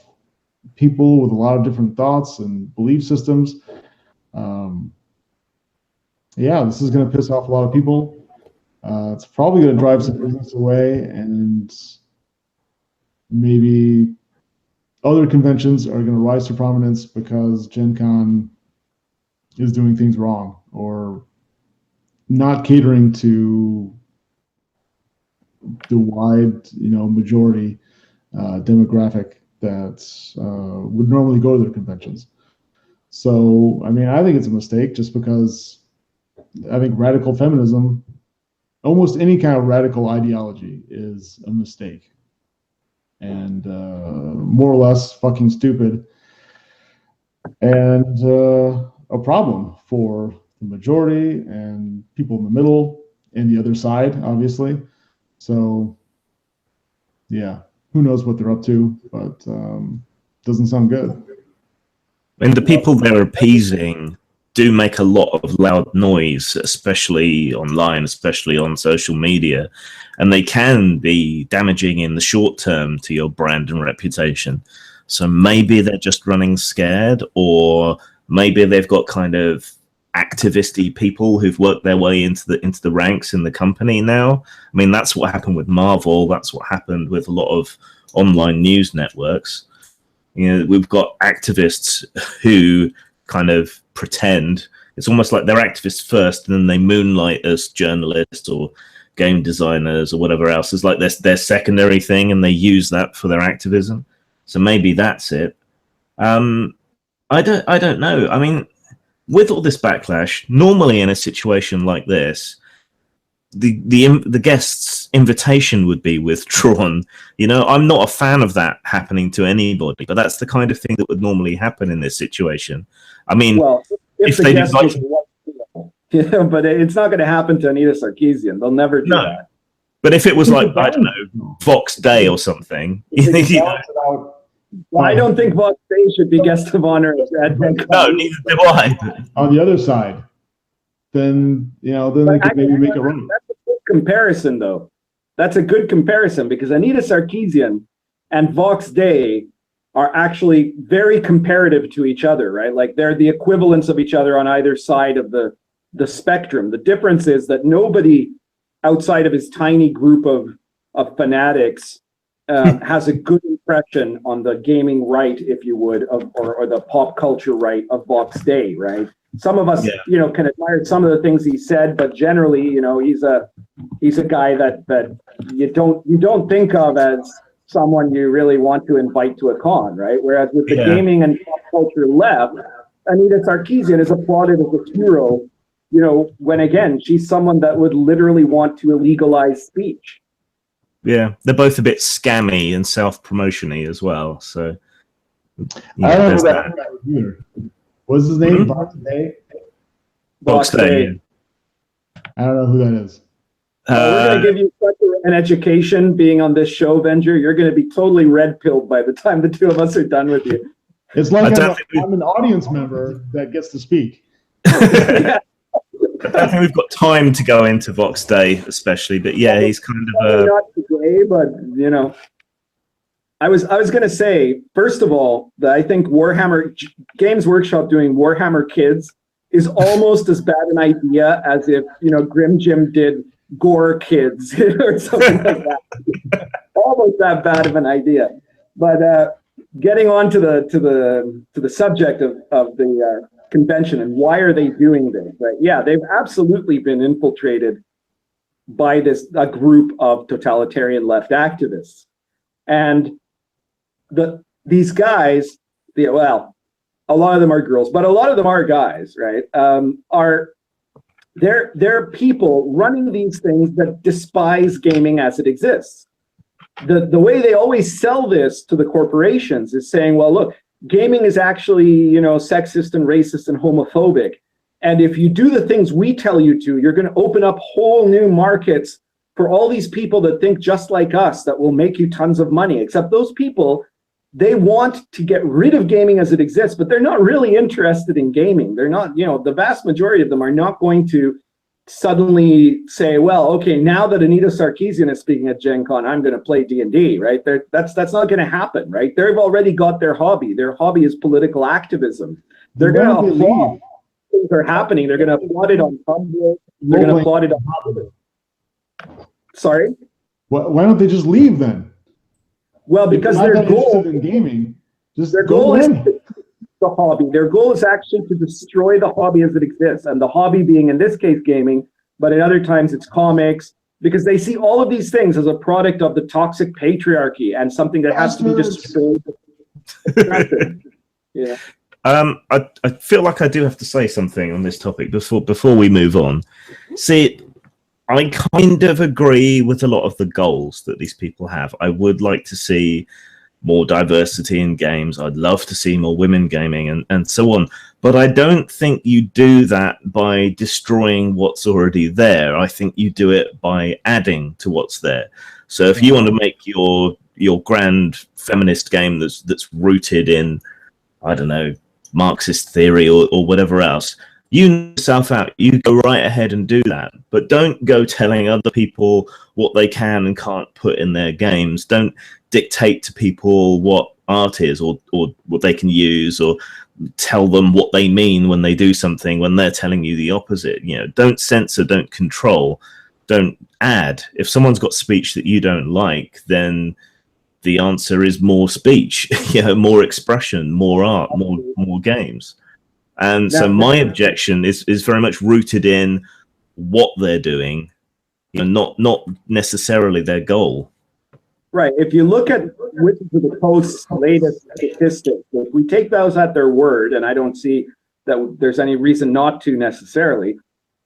people with a lot of different thoughts and belief systems. Yeah, this is going to piss off a lot of people. It's probably going to drive some business away, and maybe other conventions are going to rise to prominence because Gen Con is doing things wrong or not catering to the wide, you know, majority demographic that would normally go to their conventions. So, I mean, I think it's a mistake, just because I think radical feminism, almost any kind of radical ideology, is a mistake and more or less fucking stupid, and a problem for the majority and people in the middle and the other side, obviously. So, yeah, who knows what they're up to, but doesn't sound good. And the people they're appeasing do make a lot of loud noise, especially online, especially on social media, and they can be damaging in the short term to your brand and reputation. So maybe they're just running scared, or maybe they've got kind of activisty people who've worked their way into the ranks in the company now. I mean, that's what happened with Marvel. That's what happened with a lot of online news networks. You know, we've got activists who kind of pretend it's almost like they're activists first, and then they moonlight as journalists or game designers or whatever else. It's like their secondary thing, and they use that for their activism. So maybe that's it. I don't know. I mean, with all this backlash, normally in a situation like this, the guest's invitation would be withdrawn. You know, I'm not a fan of that happening to anybody, but that's the kind of thing that would normally happen in this situation. I mean, well, if the they guest like, yeah, but it's not going to happen to Anita Sarkeesian. They'll never do that. But if it was like, I don't know, Vox Day or something, you know, well, I don't think Vox Day should be guest of honor at Gencon. No, neither do I. On the other side, then, you know, then they could maybe make a run. That's a good comparison, though. That's a good comparison, because Anita Sarkeesian and Vox Day are actually very comparative to each other, right? Like, they're the equivalents of each other on either side of the spectrum. The difference is that nobody outside of his tiny group of fanatics has a good impression on the gaming right, if you would, or the pop culture right of Vox Day, right? Some of us, can admire some of the things he said, but generally, he's a guy that you don't think of as someone you really want to invite to a con, right? Whereas with the gaming and pop culture left, Anita Sarkeesian is applauded as a hero, when again, she's someone that would literally want to illegalize speech. Yeah, they're both a bit scammy and self-promotion-y as well. So I don't know that either. What's his name? Vox Day? Vox Day. I don't know who that is. We're going to give you such an education being on this show, Venger. You're going to be totally red-pilled by the time the two of us are done with you. It's like I'm an audience member that gets to speak. Yeah. I don't think we've got time to go into Vox Day, especially, but yeah, he's kind of not today, but I was going to say, first of all, that I think Warhammer Games Workshop doing Warhammer Kids is almost as bad an idea as if Grim Jim did Gore Kids or something like that. Almost that bad of an idea. But getting on to the subject of the convention and why are they doing this, right? Yeah, they've absolutely been infiltrated by a group of totalitarian left activists, and these guys, a lot of them are girls, but a lot of them are guys, right? They're people running these things that despise gaming as it exists. The way they always sell this to the corporations is saying, well, look, gaming is actually, sexist and racist and homophobic. And if you do the things we tell you to, you're going to open up whole new markets for all these people that think just like us, that will make you tons of money. Except those people, they want to get rid of gaming as it exists, but they're not really interested in gaming. They're not, the vast majority of them are not going to suddenly say, well, okay, now that Anita Sarkeesian is speaking at Gencon, I'm going to play D&D, right? That's not going to happen, right? They've already got their hobby. Their hobby is political activism. They're going to applaud things are happening. They're going to applaud it on Tumblr. They're going to applaud it on Tumblr. Sorry? Why don't they just leave then? Well, because their goal in gaming, their goal is the hobby. Their goal is actually to destroy the hobby as it exists, and the hobby being in this case gaming, but in other times it's comics, because they see all of these things as a product of the toxic patriarchy and something that has to be destroyed. Yeah. I feel like I do have to say something on this topic before we move on. See, I kind of agree with a lot of the goals that these people have. I would like to see more diversity in games. I'd love to see more women gaming and so on. But I don't think you do that by destroying what's already there. I think you do it by adding to what's there. So if you want to make your grand feminist game that's rooted in, I don't know, Marxist theory or whatever else, you know yourself out. You go right ahead and do that. But don't go telling other people what they can and can't put in their games. Don't dictate to people what art is or what they can use, or tell them what they mean when they do something when they're telling you the opposite. Don't censor, don't control, don't add. If someone's got speech that you don't like, then the answer is more speech, more expression, more art, more games. And so my objection is very much rooted in what they're doing, not necessarily their goal. Right. If you look at Wizards of the Coast's latest statistics, if we take those at their word, and I don't see that there's any reason not to necessarily,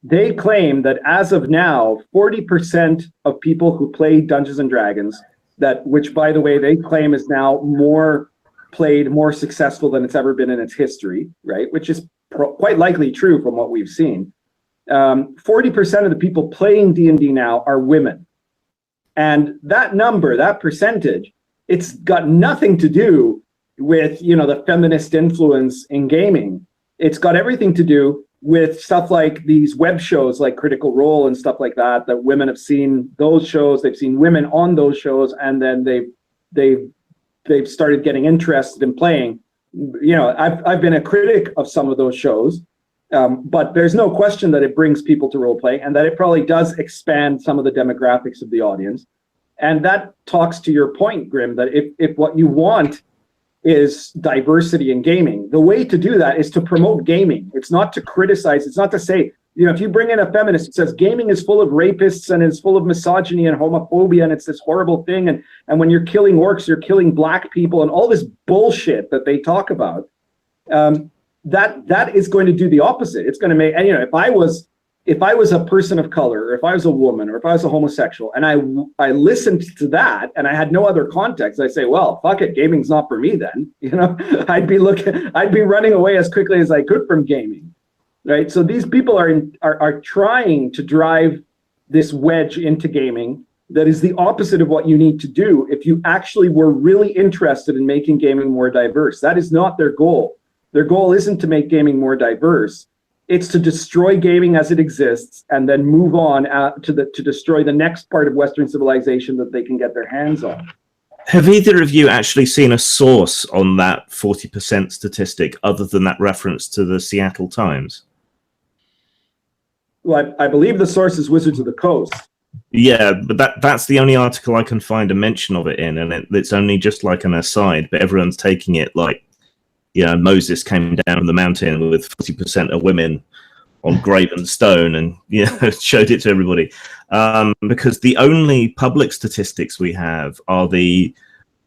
they claim that as of now, 40% of people who play Dungeons and Dragons, which by the way, they claim is now more successful than it's ever been in its history, right? Which is quite likely true from what we've seen. 40% of the people playing D&D now are women. And that number, that percentage, it's got nothing to do with, the feminist influence in gaming. It's got everything to do with stuff like these web shows like Critical Role and stuff like that women have seen those shows, they've seen women on those shows, and then they've started getting interested in playing. I've been a critic of some of those shows, but there's no question that it brings people to role play and that it probably does expand some of the demographics of the audience. And that talks to your point, Grim, that if what you want is diversity in gaming, the way to do that is to promote gaming. It's not to criticize. It's not to say, if you bring in a feminist who says gaming is full of rapists and it's full of misogyny and homophobia and it's this horrible thing, and when you're killing orcs, you're killing black people and all this bullshit that they talk about, that is going to do the opposite. It's going to make, and if I was a person of color, or if I was a woman, or if I was a homosexual, and I listened to that, and I had no other context, I say, well, fuck it, gaming's not for me then. I'd be running away as quickly as I could from gaming, right? So these people are trying to drive this wedge into gaming that is the opposite of what you need to do if you actually were really interested in making gaming more diverse. That is not their goal. Their goal isn't to make gaming more diverse. It's to destroy gaming as it exists and then move on to destroy the next part of Western civilization that they can get their hands on. Have either of you actually seen a source on that 40% statistic other than that reference to the Seattle Times? Well, I believe the source is Wizards of the Coast. Yeah, but that's the only article I can find a mention of it in, and it's only just like an aside, but everyone's taking it like, Moses came down the mountain with 40% of women on graven stone and showed it to everybody. Because the only public statistics we have are the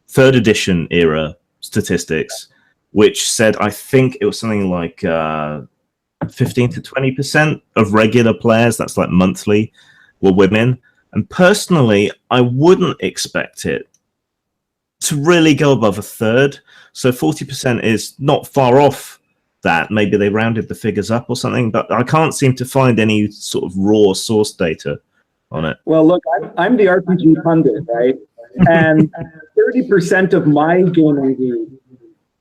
3rd edition era statistics, which said, I think it was something like 15 to 20% of regular players, that's like monthly, were women. And personally, I wouldn't expect it to really go above a third. So 40% is not far off that. Maybe they rounded the figures up or something, but I can't seem to find any sort of raw source data on it. Well, look, I'm the RPG pundit, right? And 30% of my gaming group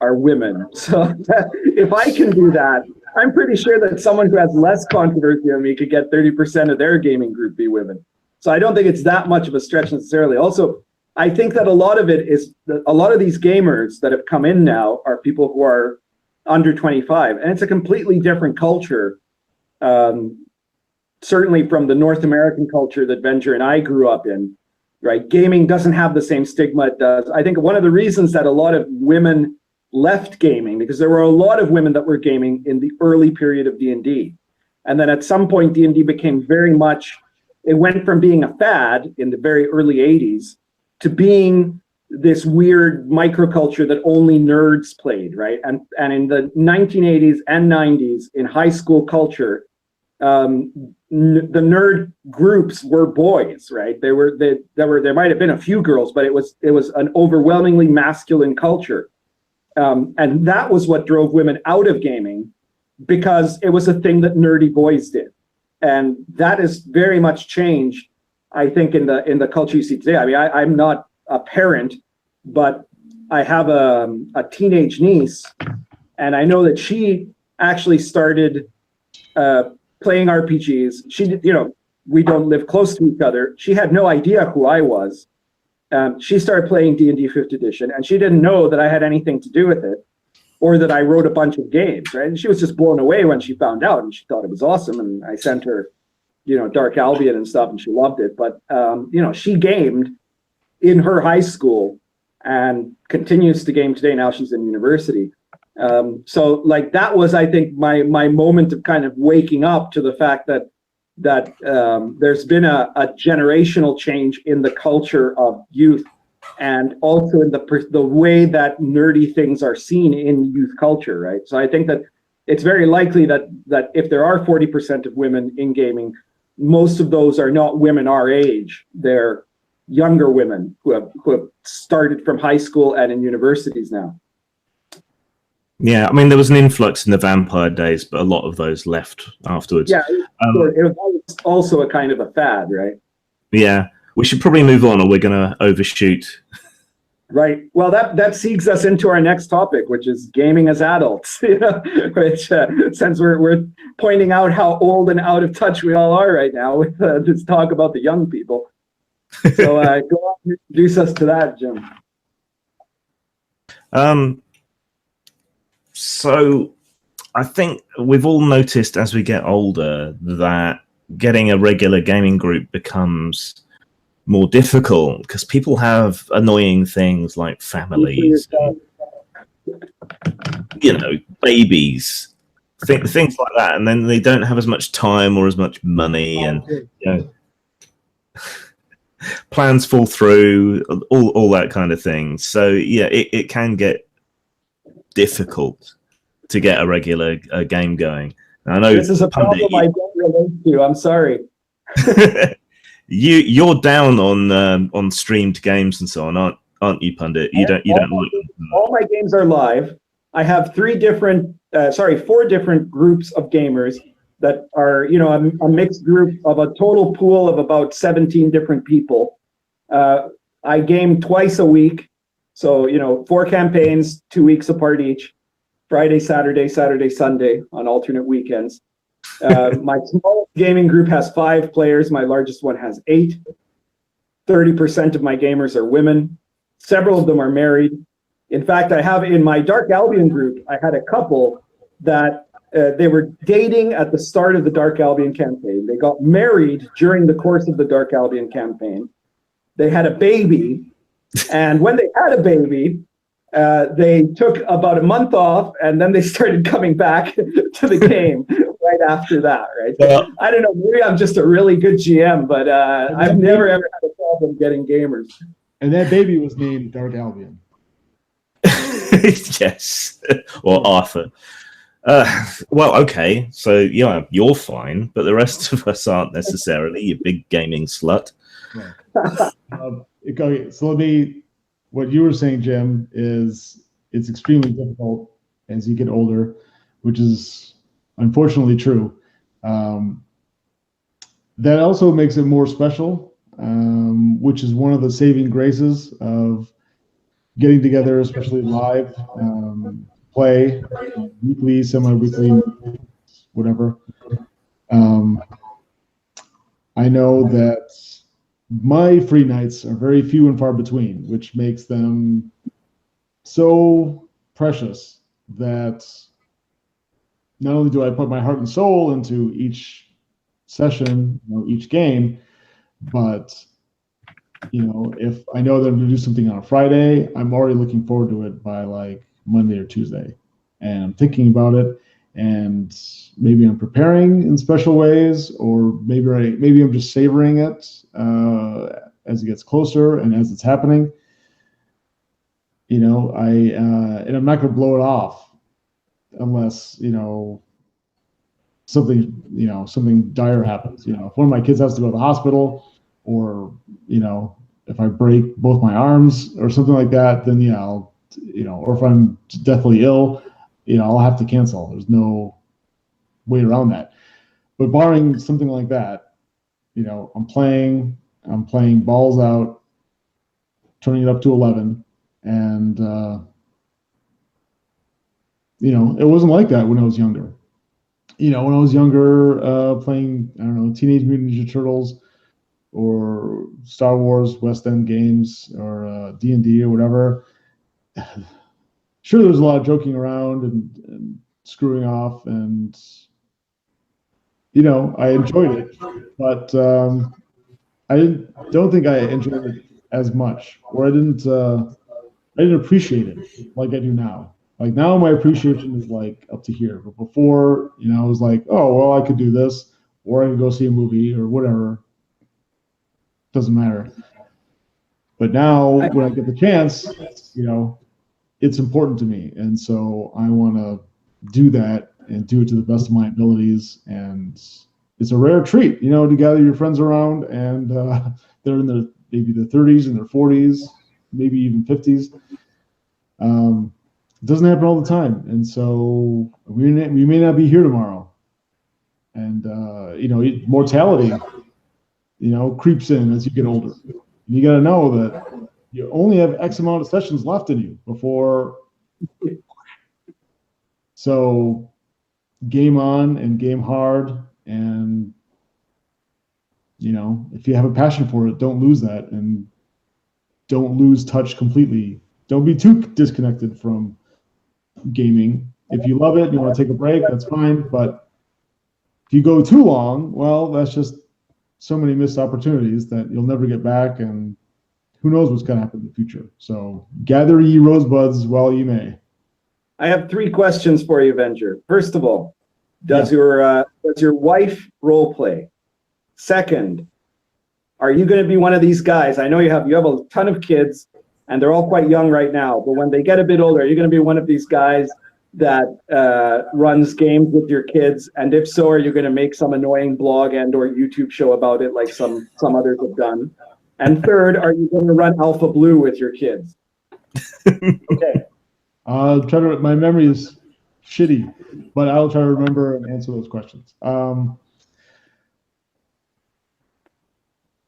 are women. So if I can do that, I'm pretty sure that someone who has less controversy than me could get 30% of their gaming group be women. So I don't think it's that much of a stretch necessarily. Also, I think that a lot of it is a lot of these gamers that have come in now are people who are under 25, and it's a completely different culture. Certainly from the North American culture that Venger and I grew up in, right? Gaming doesn't have the same stigma it does. I think one of the reasons that a lot of women left gaming, because there were a lot of women that were gaming in the early period of D&D. And then at some point, D&D became very much, it went from being a fad in the very early 80s to being this weird microculture that only nerds played, right? And in the 1980s and 90s, in high school culture, the nerd groups were boys, right? There might have been a few girls, but it was an overwhelmingly masculine culture. And that was what drove women out of gaming, because it was a thing that nerdy boys did. And that has very much changed, I think, in the culture you see today. I mean, I'm not a parent, but I have a teenage niece, and I know that she actually started playing RPGs. She, we don't live close to each other. She had no idea who I was. She started playing D&D 5th edition, and she didn't know that I had anything to do with it, or that I wrote a bunch of games, right? And she was just blown away when she found out, and she thought it was awesome. And I sent her, Dark Albion and stuff, and she loved it. But, she gamed in her high school and continues to game today. Now she's in university. So like that was, I think, my moment of kind of waking up to the fact that there's been a generational change in the culture of youth, and also in the way that nerdy things are seen in youth culture, right? So I think that it's very likely that if there are 40% of women in gaming, most of those are not women our age. They're younger women who have started from high school and in universities now. Yeah, I mean, there was an influx in the vampire days, but a lot of those left afterwards. Yeah, it was also a kind of a fad, right? Yeah, we should probably move on, or we're going to overshoot. Right. Well, that segues us into our next topic, which is gaming as adults. Which, since we're pointing out how old and out of touch we all are right now with this talk about the young people. So go on and introduce us to that, Jim. So I think we've all noticed as we get older that getting a regular gaming group becomes more difficult because people have annoying things like families, babies, things like that, and then they don't have as much time or as much money, and plans fall through, all that kind of thing. So yeah, it can get difficult to get a regular game going. I know this is a problem I don't relate to. I'm sorry. You're down on streamed games and so on, aren't you, Pundit? You don't look. All my games are live. I have four different groups of gamers that are, a mixed group of a total pool of about 17 different people. I game twice a week, so 4 campaigns, 2 weeks apart each. Friday, Saturday, Sunday on alternate weekends. My smallest gaming group has 5 players. My largest one has 8. 30% of my gamers are women. Several of them are married. In fact, I have in my Dark Albion group, I had a couple that they were dating at the start of the Dark Albion campaign. They got married during the course of the Dark Albion campaign. They had a baby. And when they had a baby, they took about a month off, and then they started coming back to the game right after that, right? I don't know, maybe I'm just a really good GM, but I've never, ever had a problem getting gamers. And that baby was named Dark Albion. Yes, or Arthur. Well, okay, so yeah, you're fine, but the rest of us aren't necessarily, you big gaming slut. Right. Okay, so what you were saying, Jim, is it's extremely difficult as you get older, which is unfortunately true. That also makes it more special, which is one of the saving graces of getting together, especially live, play, weekly, semi-weekly, whatever. I know that my free nights are very few and far between, which makes them so precious that not only do I put my heart and soul into each session, each game, but if I know that I'm going to do something on a Friday, I'm already looking forward to it by like Monday or Tuesday, and I'm thinking about it, and maybe I'm preparing in special ways, or maybe I'm just savoring it as it gets closer and as it's happening. And I'm not going to blow it off unless something dire happens. If one of my kids has to go to the hospital, or if I break both my arms or something like that, then I'll or if I'm deathly ill, I'll have to cancel. There's no way around that. But barring something like that, I'm playing balls out, turning it up to 11, and it wasn't like that when I was younger. When I was younger, playing, I don't know, Teenage Mutant Ninja Turtles or Star Wars West End games or D&D or whatever. Sure, there was a lot of joking around and screwing off, and I enjoyed it, but I don't think I enjoyed it as much, or I didn't appreciate it like I do now. Like now, my appreciation is like up to here, but before, I was like, oh well, I could do this, or I could go see a movie or whatever. Doesn't matter. But now, when I get the chance, it's important to me, and so I want to do that and do it to the best of my abilities. And it's a rare treat, to gather your friends around, and they're in maybe their 30s and their 40s, maybe even 50s. It doesn't happen all the time, and so we may not be here tomorrow. And mortality, creeps in as you get older. You got to know that you only have X amount of sessions left in you before. So game on and game hard, and if you have a passion for it, don't lose that, and don't lose touch completely. Don't be too disconnected from gaming. If you love it and you want to take a break, that's fine, but if you go too long, well, that's just so many missed opportunities that you'll never get back, and who knows what's going to happen in the future. So gather ye rosebuds while ye may. I have 3 questions for you, Venger. First of all, does your wife role play? Second, are you going to be one of these guys? I know you have a ton of kids, and they're all quite young right now. But when they get a bit older, are you going to be one of these guys that runs games with your kids? And if so, are you going to make some annoying blog and/or YouTube show about it, like some others have done? And third, are you going to run Alpha Blue with your kids? Okay. I'll try to. My memory is shitty, but I'll try to remember and answer those questions.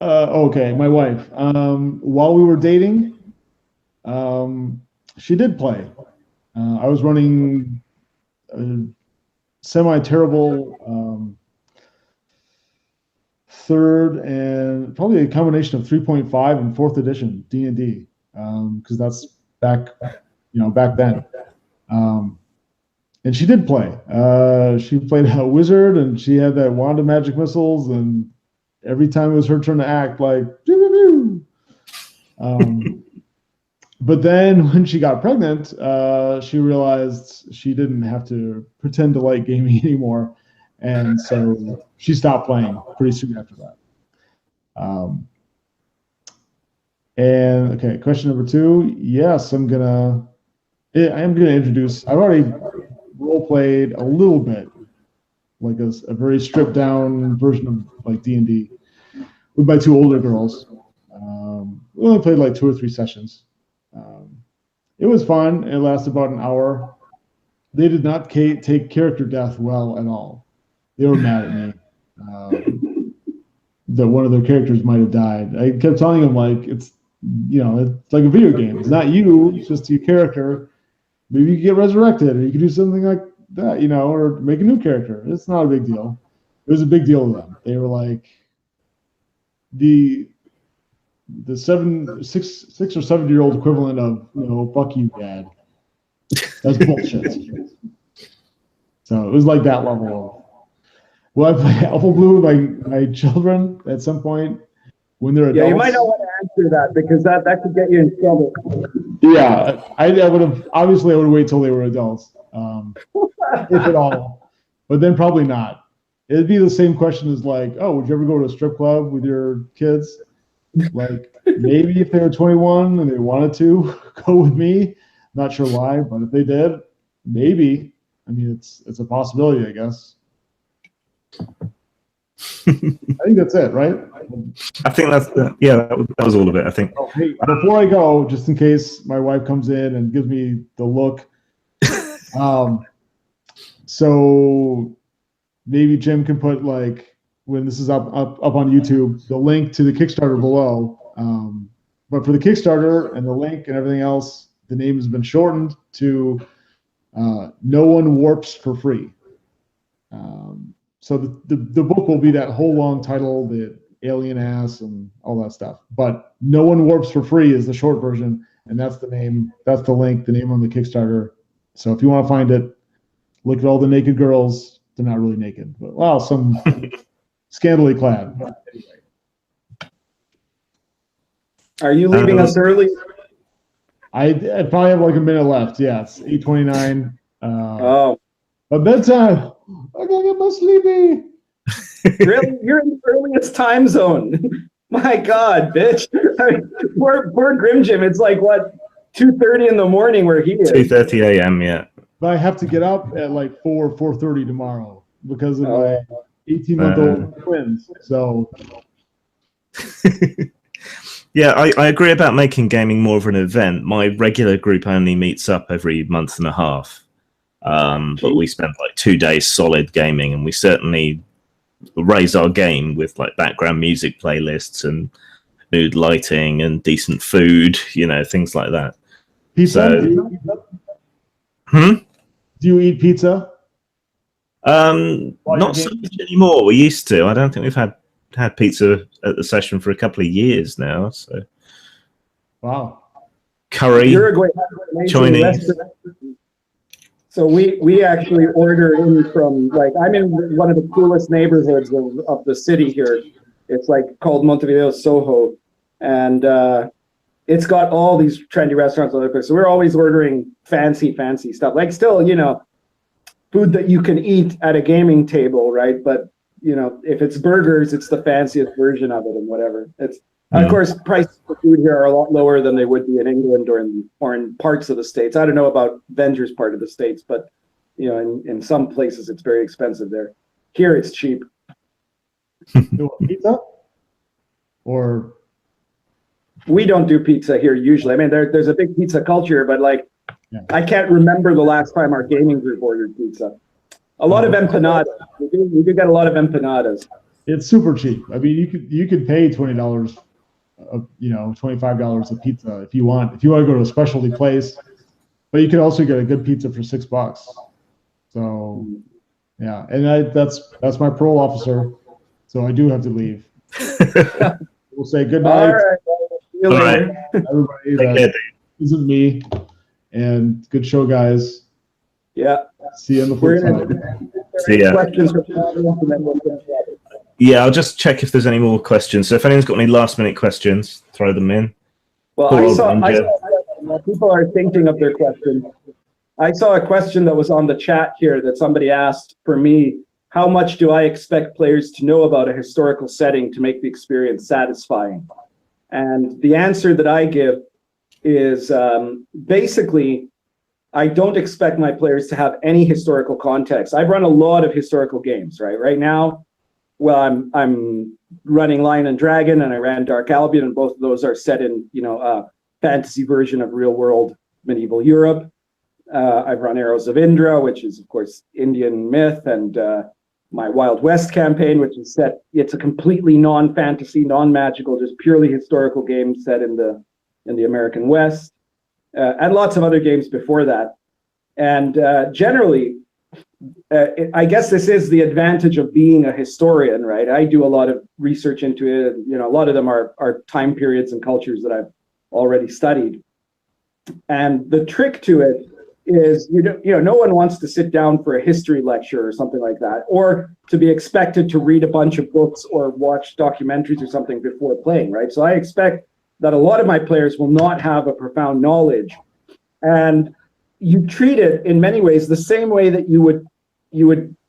Okay, my wife. While we were dating, she did play. I was running a semi-terrible third and probably a combination of 3.5 and 4th edition D&D, because that's back then. And she did play. She played a wizard, and she had that wand of magic missiles, and every time it was her turn to act, like, but then when she got pregnant, she realized she didn't have to pretend to like gaming anymore. And so she stopped playing pretty soon after that. And okay, question number 2. Yes, I am gonna introduce. I've already role played a little bit, like a very stripped down version of like D&D with my 2 older girls. We only played like 2 or 3 sessions. It was fun. It lasted about an hour. They did not take character death well at all. They were mad at me that one of their characters might have died. I kept telling them, like, it's like a video game. It's not you. It's just your character. Maybe you could get resurrected, or you could do something like that, or make a new character. It's not a big deal. It was a big deal to them. They were like, the 6 or 7-year-old equivalent of, fuck you, Dad. That's bullshit. So it was like that level of. Will I play Alpha Blue with my children at some point when they're adults? Yeah, you might not want to answer that, because that could get you in trouble. Yeah, I would have. Obviously, I would wait till they were adults, if at all. But then probably not. It'd be the same question as like, oh, would you ever go to a strip club with your kids? Like, maybe if they were 21 and they wanted to go with me. Not sure why, but if they did, maybe. I mean, it's a possibility, I guess. I think that's it, right? I think that was all of it, I think. Oh, hey, before I go, just in case my wife comes in and gives me the look, so maybe Jim can put, like, when this is up on YouTube, the link to the Kickstarter below. But for the Kickstarter and the link and everything else, the name has been shortened to No One Warps for Free. So the book will be that whole long title, the alien ass and all that stuff. But No One Warps for Free is the short version, and that's the name. That's the link, the name on the Kickstarter. So if you want to find it, look at all the naked girls. They're not really naked, but well, some scantily clad. But anyway. Are you leaving us early? I probably have like a minute left. Yes, 8:29. Oh, but bedtime. I gotta get my sleepy. Really? You're in the earliest time zone. My God, bitch. I mean, poor Grim Jim. It's like, what, 2:30 in the morning where he is. 2:30 a.m., yeah. But I have to get up at like 4:30 tomorrow because of my 18-month-old twins. So. Yeah, I agree about making gaming more of an event. My regular group only meets up every month and a half. But we spend like 2 days solid gaming, and we certainly raise our game with like background music playlists and mood lighting and decent food, things like that. Pizza? Do you eat pizza? Not so much anymore. We used to. I don't think we've had pizza at the session for a couple of years now. So, wow. Curry, Uruguay, Chinese. So we actually order in from, like, I'm in one of the coolest neighborhoods of the city here. It's like called Montevideo Soho, and it's got all these trendy restaurants all over. So we're always ordering fancy stuff. Like still, food that you can eat at a gaming table, right? But if it's burgers, it's the fanciest version of it and whatever. It's of course prices for food here are a lot lower than they would be in England or in parts of the States. I don't know about Venger's part of the States, but in some places it's very expensive there. Here it's cheap. Pizza? Or we don't do pizza here usually. I mean, there's a big pizza culture, but I can't remember the last time our gaming group ordered pizza. A lot of empanadas. We do get a lot of empanadas. It's super cheap. I mean, you could pay $20, $25 a pizza if you want. If you want to go to a specialty place, but you could also get a good pizza for $6. So, yeah, and that's my parole officer. So I do have to leave. We'll say good night. All right. See you later. Everybody that isn't me. And good show, guys. Yeah. See you on the flip side. See ya. Questions from the audience, and then we'll get started. Yeah, I'll just check if there's any more questions. So if anyone's got any last-minute questions, throw them in. Well, Cool. I saw people are thinking of their questions. I saw a question that was on the chat here that somebody asked for me. How much do I expect players to know about a historical setting to make the experience satisfying? And the answer that I give is basically, I don't expect my players to have any historical context. I've run a lot of historical games, right? Right now, well, I'm running Lion and Dragon, and I ran Dark Albion, and both of those are set in, a fantasy version of real-world medieval Europe. I've run Arrows of Indra, which is, of course, Indian myth, and my Wild West campaign, which is set, it's a completely non-fantasy, non-magical, just purely historical game set in the American West, and lots of other games before that. And generally, I guess this is the advantage of being a historian, right? I do a lot of research into it. And, a lot of them are time periods and cultures that I've already studied. And the trick to it is, no one wants to sit down for a history lecture or something like that, or to be expected to read a bunch of books or watch documentaries or something before playing, right? So I expect that a lot of my players will not have a profound knowledge. And you treat it in many ways the same way that you would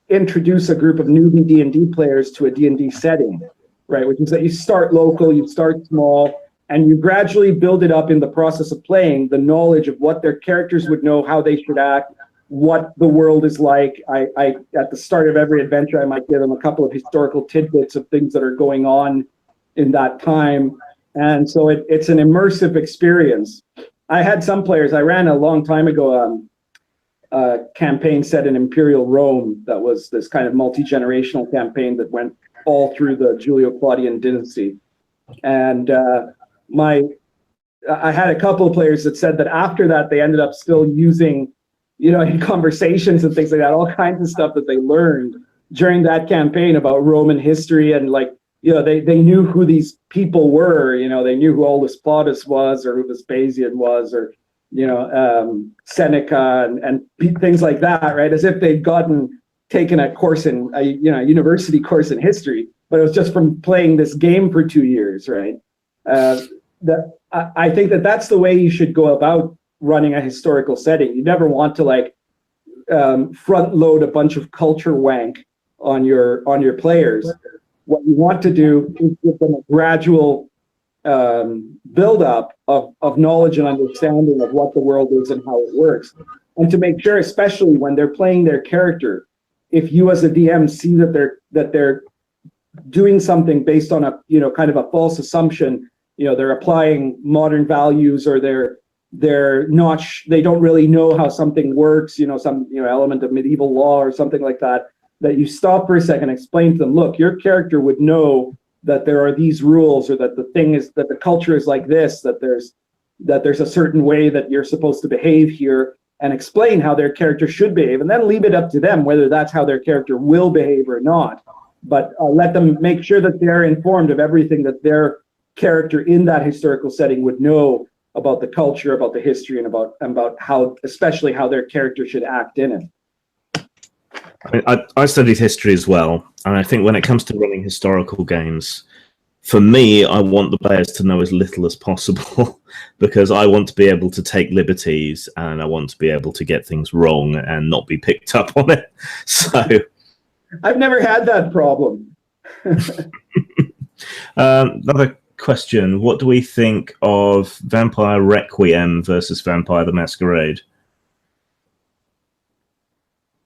introduce a group of newbie D&D players to a D&D setting, right? Which is that you start local, you start small, and you gradually build it up in the process of playing, the knowledge of what their characters would know, how they should act, what the world is like. I at the start of every adventure, I might give them a couple of historical tidbits of things that are going on in that time. And so it's an immersive experience. I had some players, I ran a long time ago a campaign set in Imperial Rome that was this kind of multi-generational campaign that went all through the Julio-Claudian dynasty. And I had a couple of players that said that after that, they ended up still using, in conversations and things like that, all kinds of stuff that they learned during that campaign about Roman history. And they knew who these people were, they knew who Aulus Plautus was, or who Vespasian was, or, Seneca and things like that, right? As if they'd taken a course in a university course in history, but it was just from playing this game for 2 years, right? I think that's the way you should go about running a historical setting. You never want to front load a bunch of culture wank on your players. What you want to do is give them a gradual build up of knowledge and understanding of what the world is and how it works, and to make sure, especially when they're playing their character, if you as a DM see that they're doing something based on a kind of a false assumption, they're applying modern values, or they don't really know how something works, some element of medieval law or something like that, that you stop for a second, explain to them, look, your character would know that there are these rules, or that the culture is like this, that there's a certain way that you're supposed to behave here, and explain how their character should behave, and then leave it up to them whether that's how their character will behave or not. But let them make sure that they're informed of everything that their character in that historical setting would know about the culture, about the history, and about how, especially how their character should act in it. I studied history as well, and I think when it comes to running historical games, for me, I want the players to know as little as possible because I want to be able to take liberties and I want to be able to get things wrong and not be picked up on it. So I've never had that problem. Another question. What do we think of Vampire Requiem versus Vampire the Masquerade?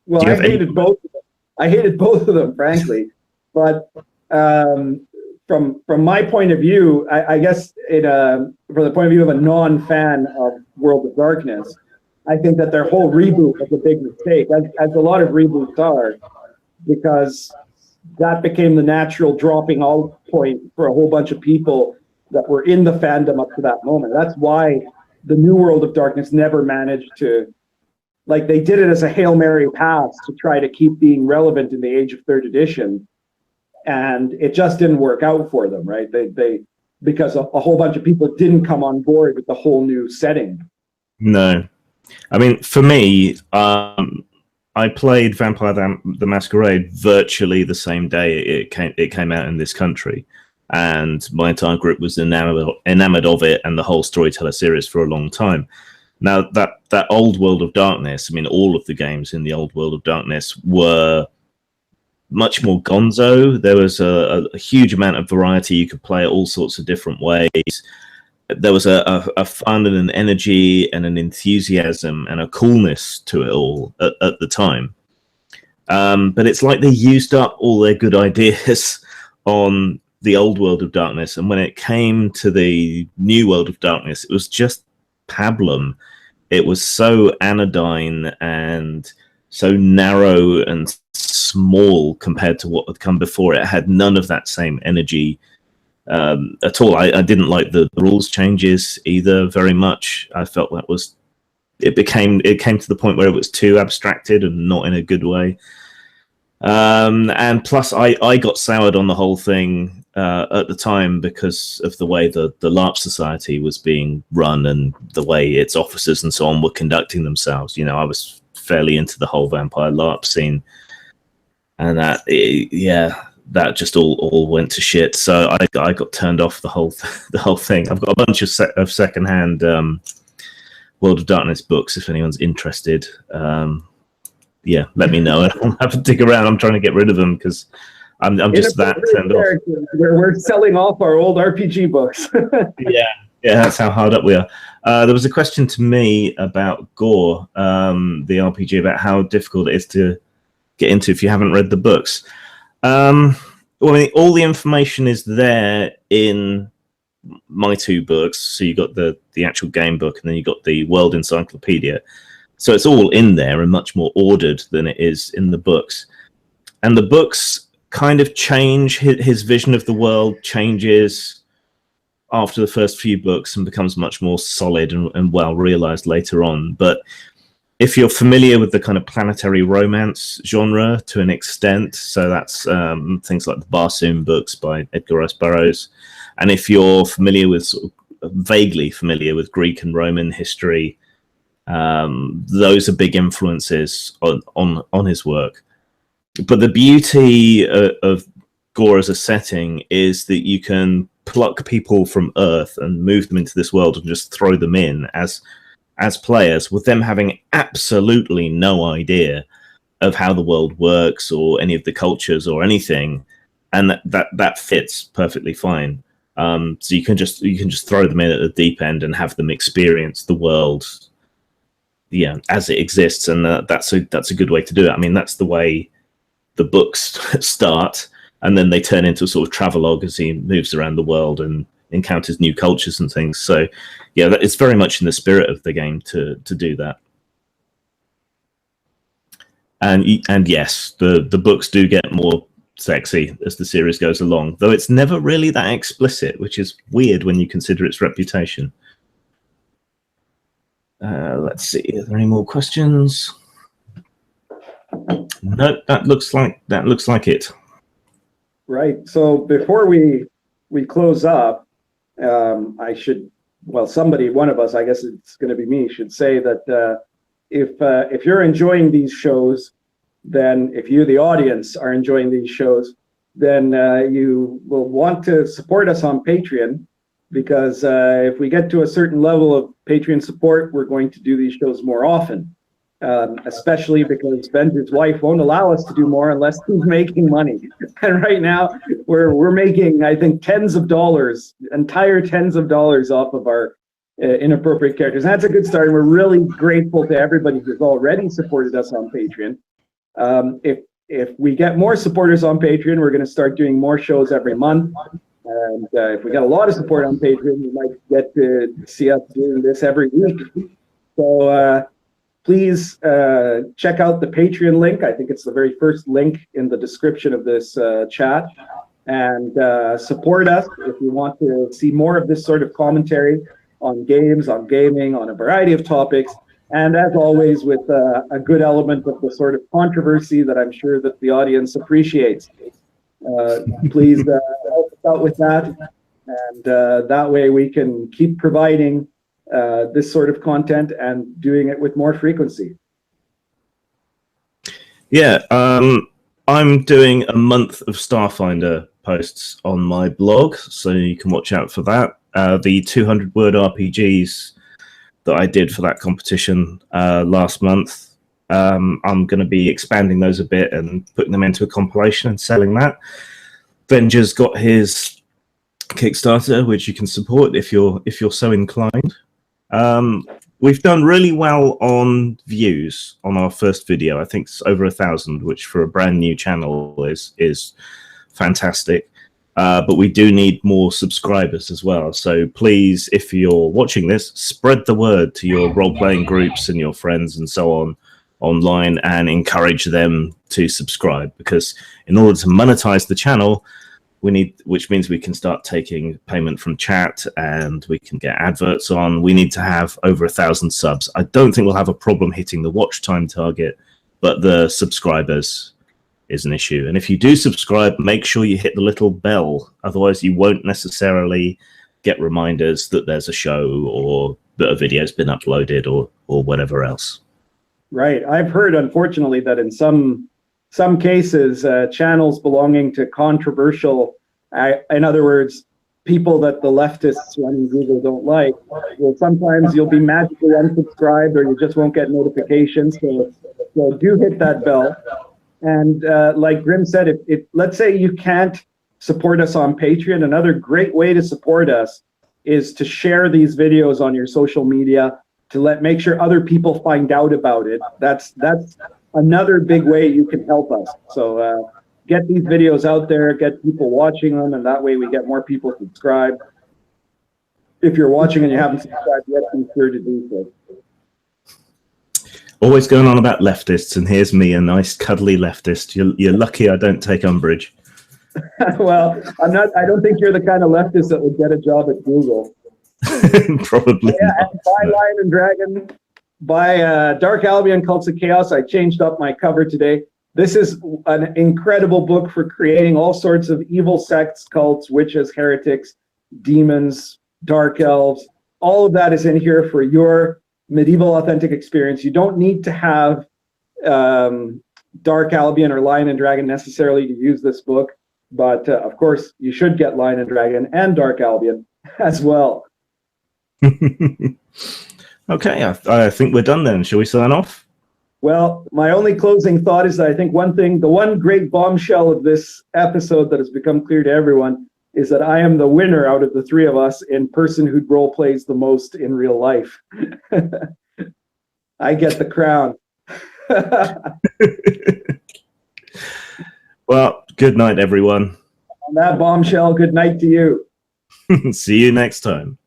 Well, I hated both of them. I hated both of them, frankly. But from my point of view, I guess from the point of view of a non-fan of World of Darkness, I think that their whole reboot was a big mistake, as a lot of reboots are, because that became the natural dropping off point for a whole bunch of people that were in the fandom up to that moment. That's why the new World of Darkness never managed to, like, they did it as a Hail Mary pass to try to keep being relevant in the age of 3rd edition. And it just didn't work out for them, right? They because a whole bunch of people didn't come on board with the whole new setting. No. I mean, for me, I played Vampire the Masquerade virtually the same day it came out in this country. And my entire group was enamored of it and the whole Storyteller series for a long time. Now, that old World of Darkness, I mean, all of the games in the old World of Darkness were much more gonzo. There was a huge amount of variety. You could play it all sorts of different ways. There was a fun and an energy and an enthusiasm and a coolness to it all at the time. But it's like they used up all their good ideas on the old World of Darkness. And when it came to the new World of Darkness, it was just pablum. It was so anodyne and so narrow and small compared to what had come before. It had none of that same energy at all. I didn't like the rules changes either very much. I felt that it came to the point where it was too abstracted and not in a good way. And plus I got soured on the whole thing at the time because of the way the LARP Society was being run and the way its officers and so on were conducting themselves. You know, I was fairly into the whole vampire LARP scene, and that just all went to shit. So I got turned off the whole thing. I've got a bunch of secondhand World of Darkness books if anyone's interested. Let me know. I'll have to dig around. I'm trying to get rid of them because I'm just that turned off. We're selling off our old RPG books. Yeah, that's how hard up we are. There was a question to me about Gore, the RPG, about how difficult it is to get into if you haven't read the books. Well, I mean, all the information is there in my 2 books. So you got the actual game book, and then you got the World Encyclopedia. So it's all in there and much more ordered than it is in the books. And the books kind of change. His vision of the world changes after the first few books and becomes much more solid and well realized later on. But if you're familiar with the kind of planetary romance genre to an extent, so that's things like the Barsoom books by Edgar Rice Burroughs, and if you're vaguely familiar with Greek and Roman history, those are big influences on his work. But the beauty of Gore as a setting is that you can pluck people from Earth and move them into this world and just throw them in as players, with them having absolutely no idea of how the world works or any of the cultures or anything, and that fits perfectly fine. So you can just throw them in at the deep end and have them experience the world, as it exists, and that's a good way to do it. I mean, that's the way the books start, and then they turn into a sort of travelogue as he moves around the world and encounters new cultures and things. So it's very much in the spirit of the game to do that. And yes, the books do get more sexy as the series goes along, though it's never really that explicit, which is weird when you consider its reputation. Let's see, are there any more questions? No, that looks like it. Right. So before we close up, one of us, I guess it's going to be me, should say that if you're enjoying these shows, then if you, the audience, are enjoying these shows, then you will want to support us on Patreon, because if we get to a certain level of Patreon support, we're going to do these shows more often, especially because Ben's wife won't allow us to do more unless he's making money. And right now, we're making, I think, entire tens of dollars off of our inappropriate characters. And that's a good start. And we're really grateful to everybody who's already supported us on Patreon. If we get more supporters on Patreon, we're going to start doing more shows every month. And if we get a lot of support on Patreon, you might get to see us doing this every week. So please check out the Patreon link. I think it's the very first link in the description of this chat. And support us if you want to see more of this sort of commentary on games, on gaming, on a variety of topics. And as always, with a good element of the sort of controversy that I'm sure that the audience appreciates. Please help us out with that. And that way we can keep providing this sort of content and doing it with more frequency. Yeah, I'm doing a month of Starfinder posts on my blog, so you can watch out for that. The 200-word RPGs that I did for that competition last month, I'm going to be expanding those a bit and putting them into a compilation and selling that. Venger's got his Kickstarter, which you can support if you're so inclined. We've done really well on views on our first video. I think it's over 1,000, which for a brand new channel is fantastic. But we do need more subscribers as well. So please, if you're watching this, spread the word to your role-playing groups and your friends and so on online, and encourage them to subscribe, because in order to monetize the channel, which means we can start taking payment from chat and we can get adverts on, we need to have over 1,000 subs. I don't think we'll have a problem hitting the watch time target, but the subscribers is an issue. And if you do subscribe, make sure you hit the little bell. Otherwise, you won't necessarily get reminders that there's a show or that a video's been uploaded or whatever else. Right. I've heard, unfortunately, that in some cases, channels belonging to controversial, in other words, people that the leftists running Google don't like, well, sometimes you'll be magically unsubscribed or you just won't get notifications. So do hit that bell. And like Grim said, if let's say you can't support us on Patreon, another great way to support us is to share these videos on your social media, to make sure other people find out about it. That's another big way you can help us. So get these videos out there, get people watching them, and that way we get more people subscribed. If you're watching and you haven't subscribed yet, be sure to do so. Always going on about leftists, and here's me, a nice cuddly leftist. You're lucky I don't take umbrage. Well, I'm not. I don't think you're the kind of leftist that would get a job at Google. Probably. Yeah, not. and buy Lion and Dragon, buy Dark Albion, Cults of Chaos. I changed up my cover today. This is an incredible book for creating all sorts of evil sects, cults, witches, heretics, demons, dark elves. All of that is in here for your medieval authentic experience. You don't need to have Dark Albion or Lion and Dragon necessarily to use this book, but of course you should get Lion and Dragon and Dark Albion as well. Okay, I think we're done then. Shall we sign off? Well, my only closing thought is that I think the one great bombshell of this episode that has become clear to everyone is that I am the winner out of the three of us in person who role plays the most in real life. I get the crown. Well, good night, everyone. On that bombshell, good night to you. See you next time.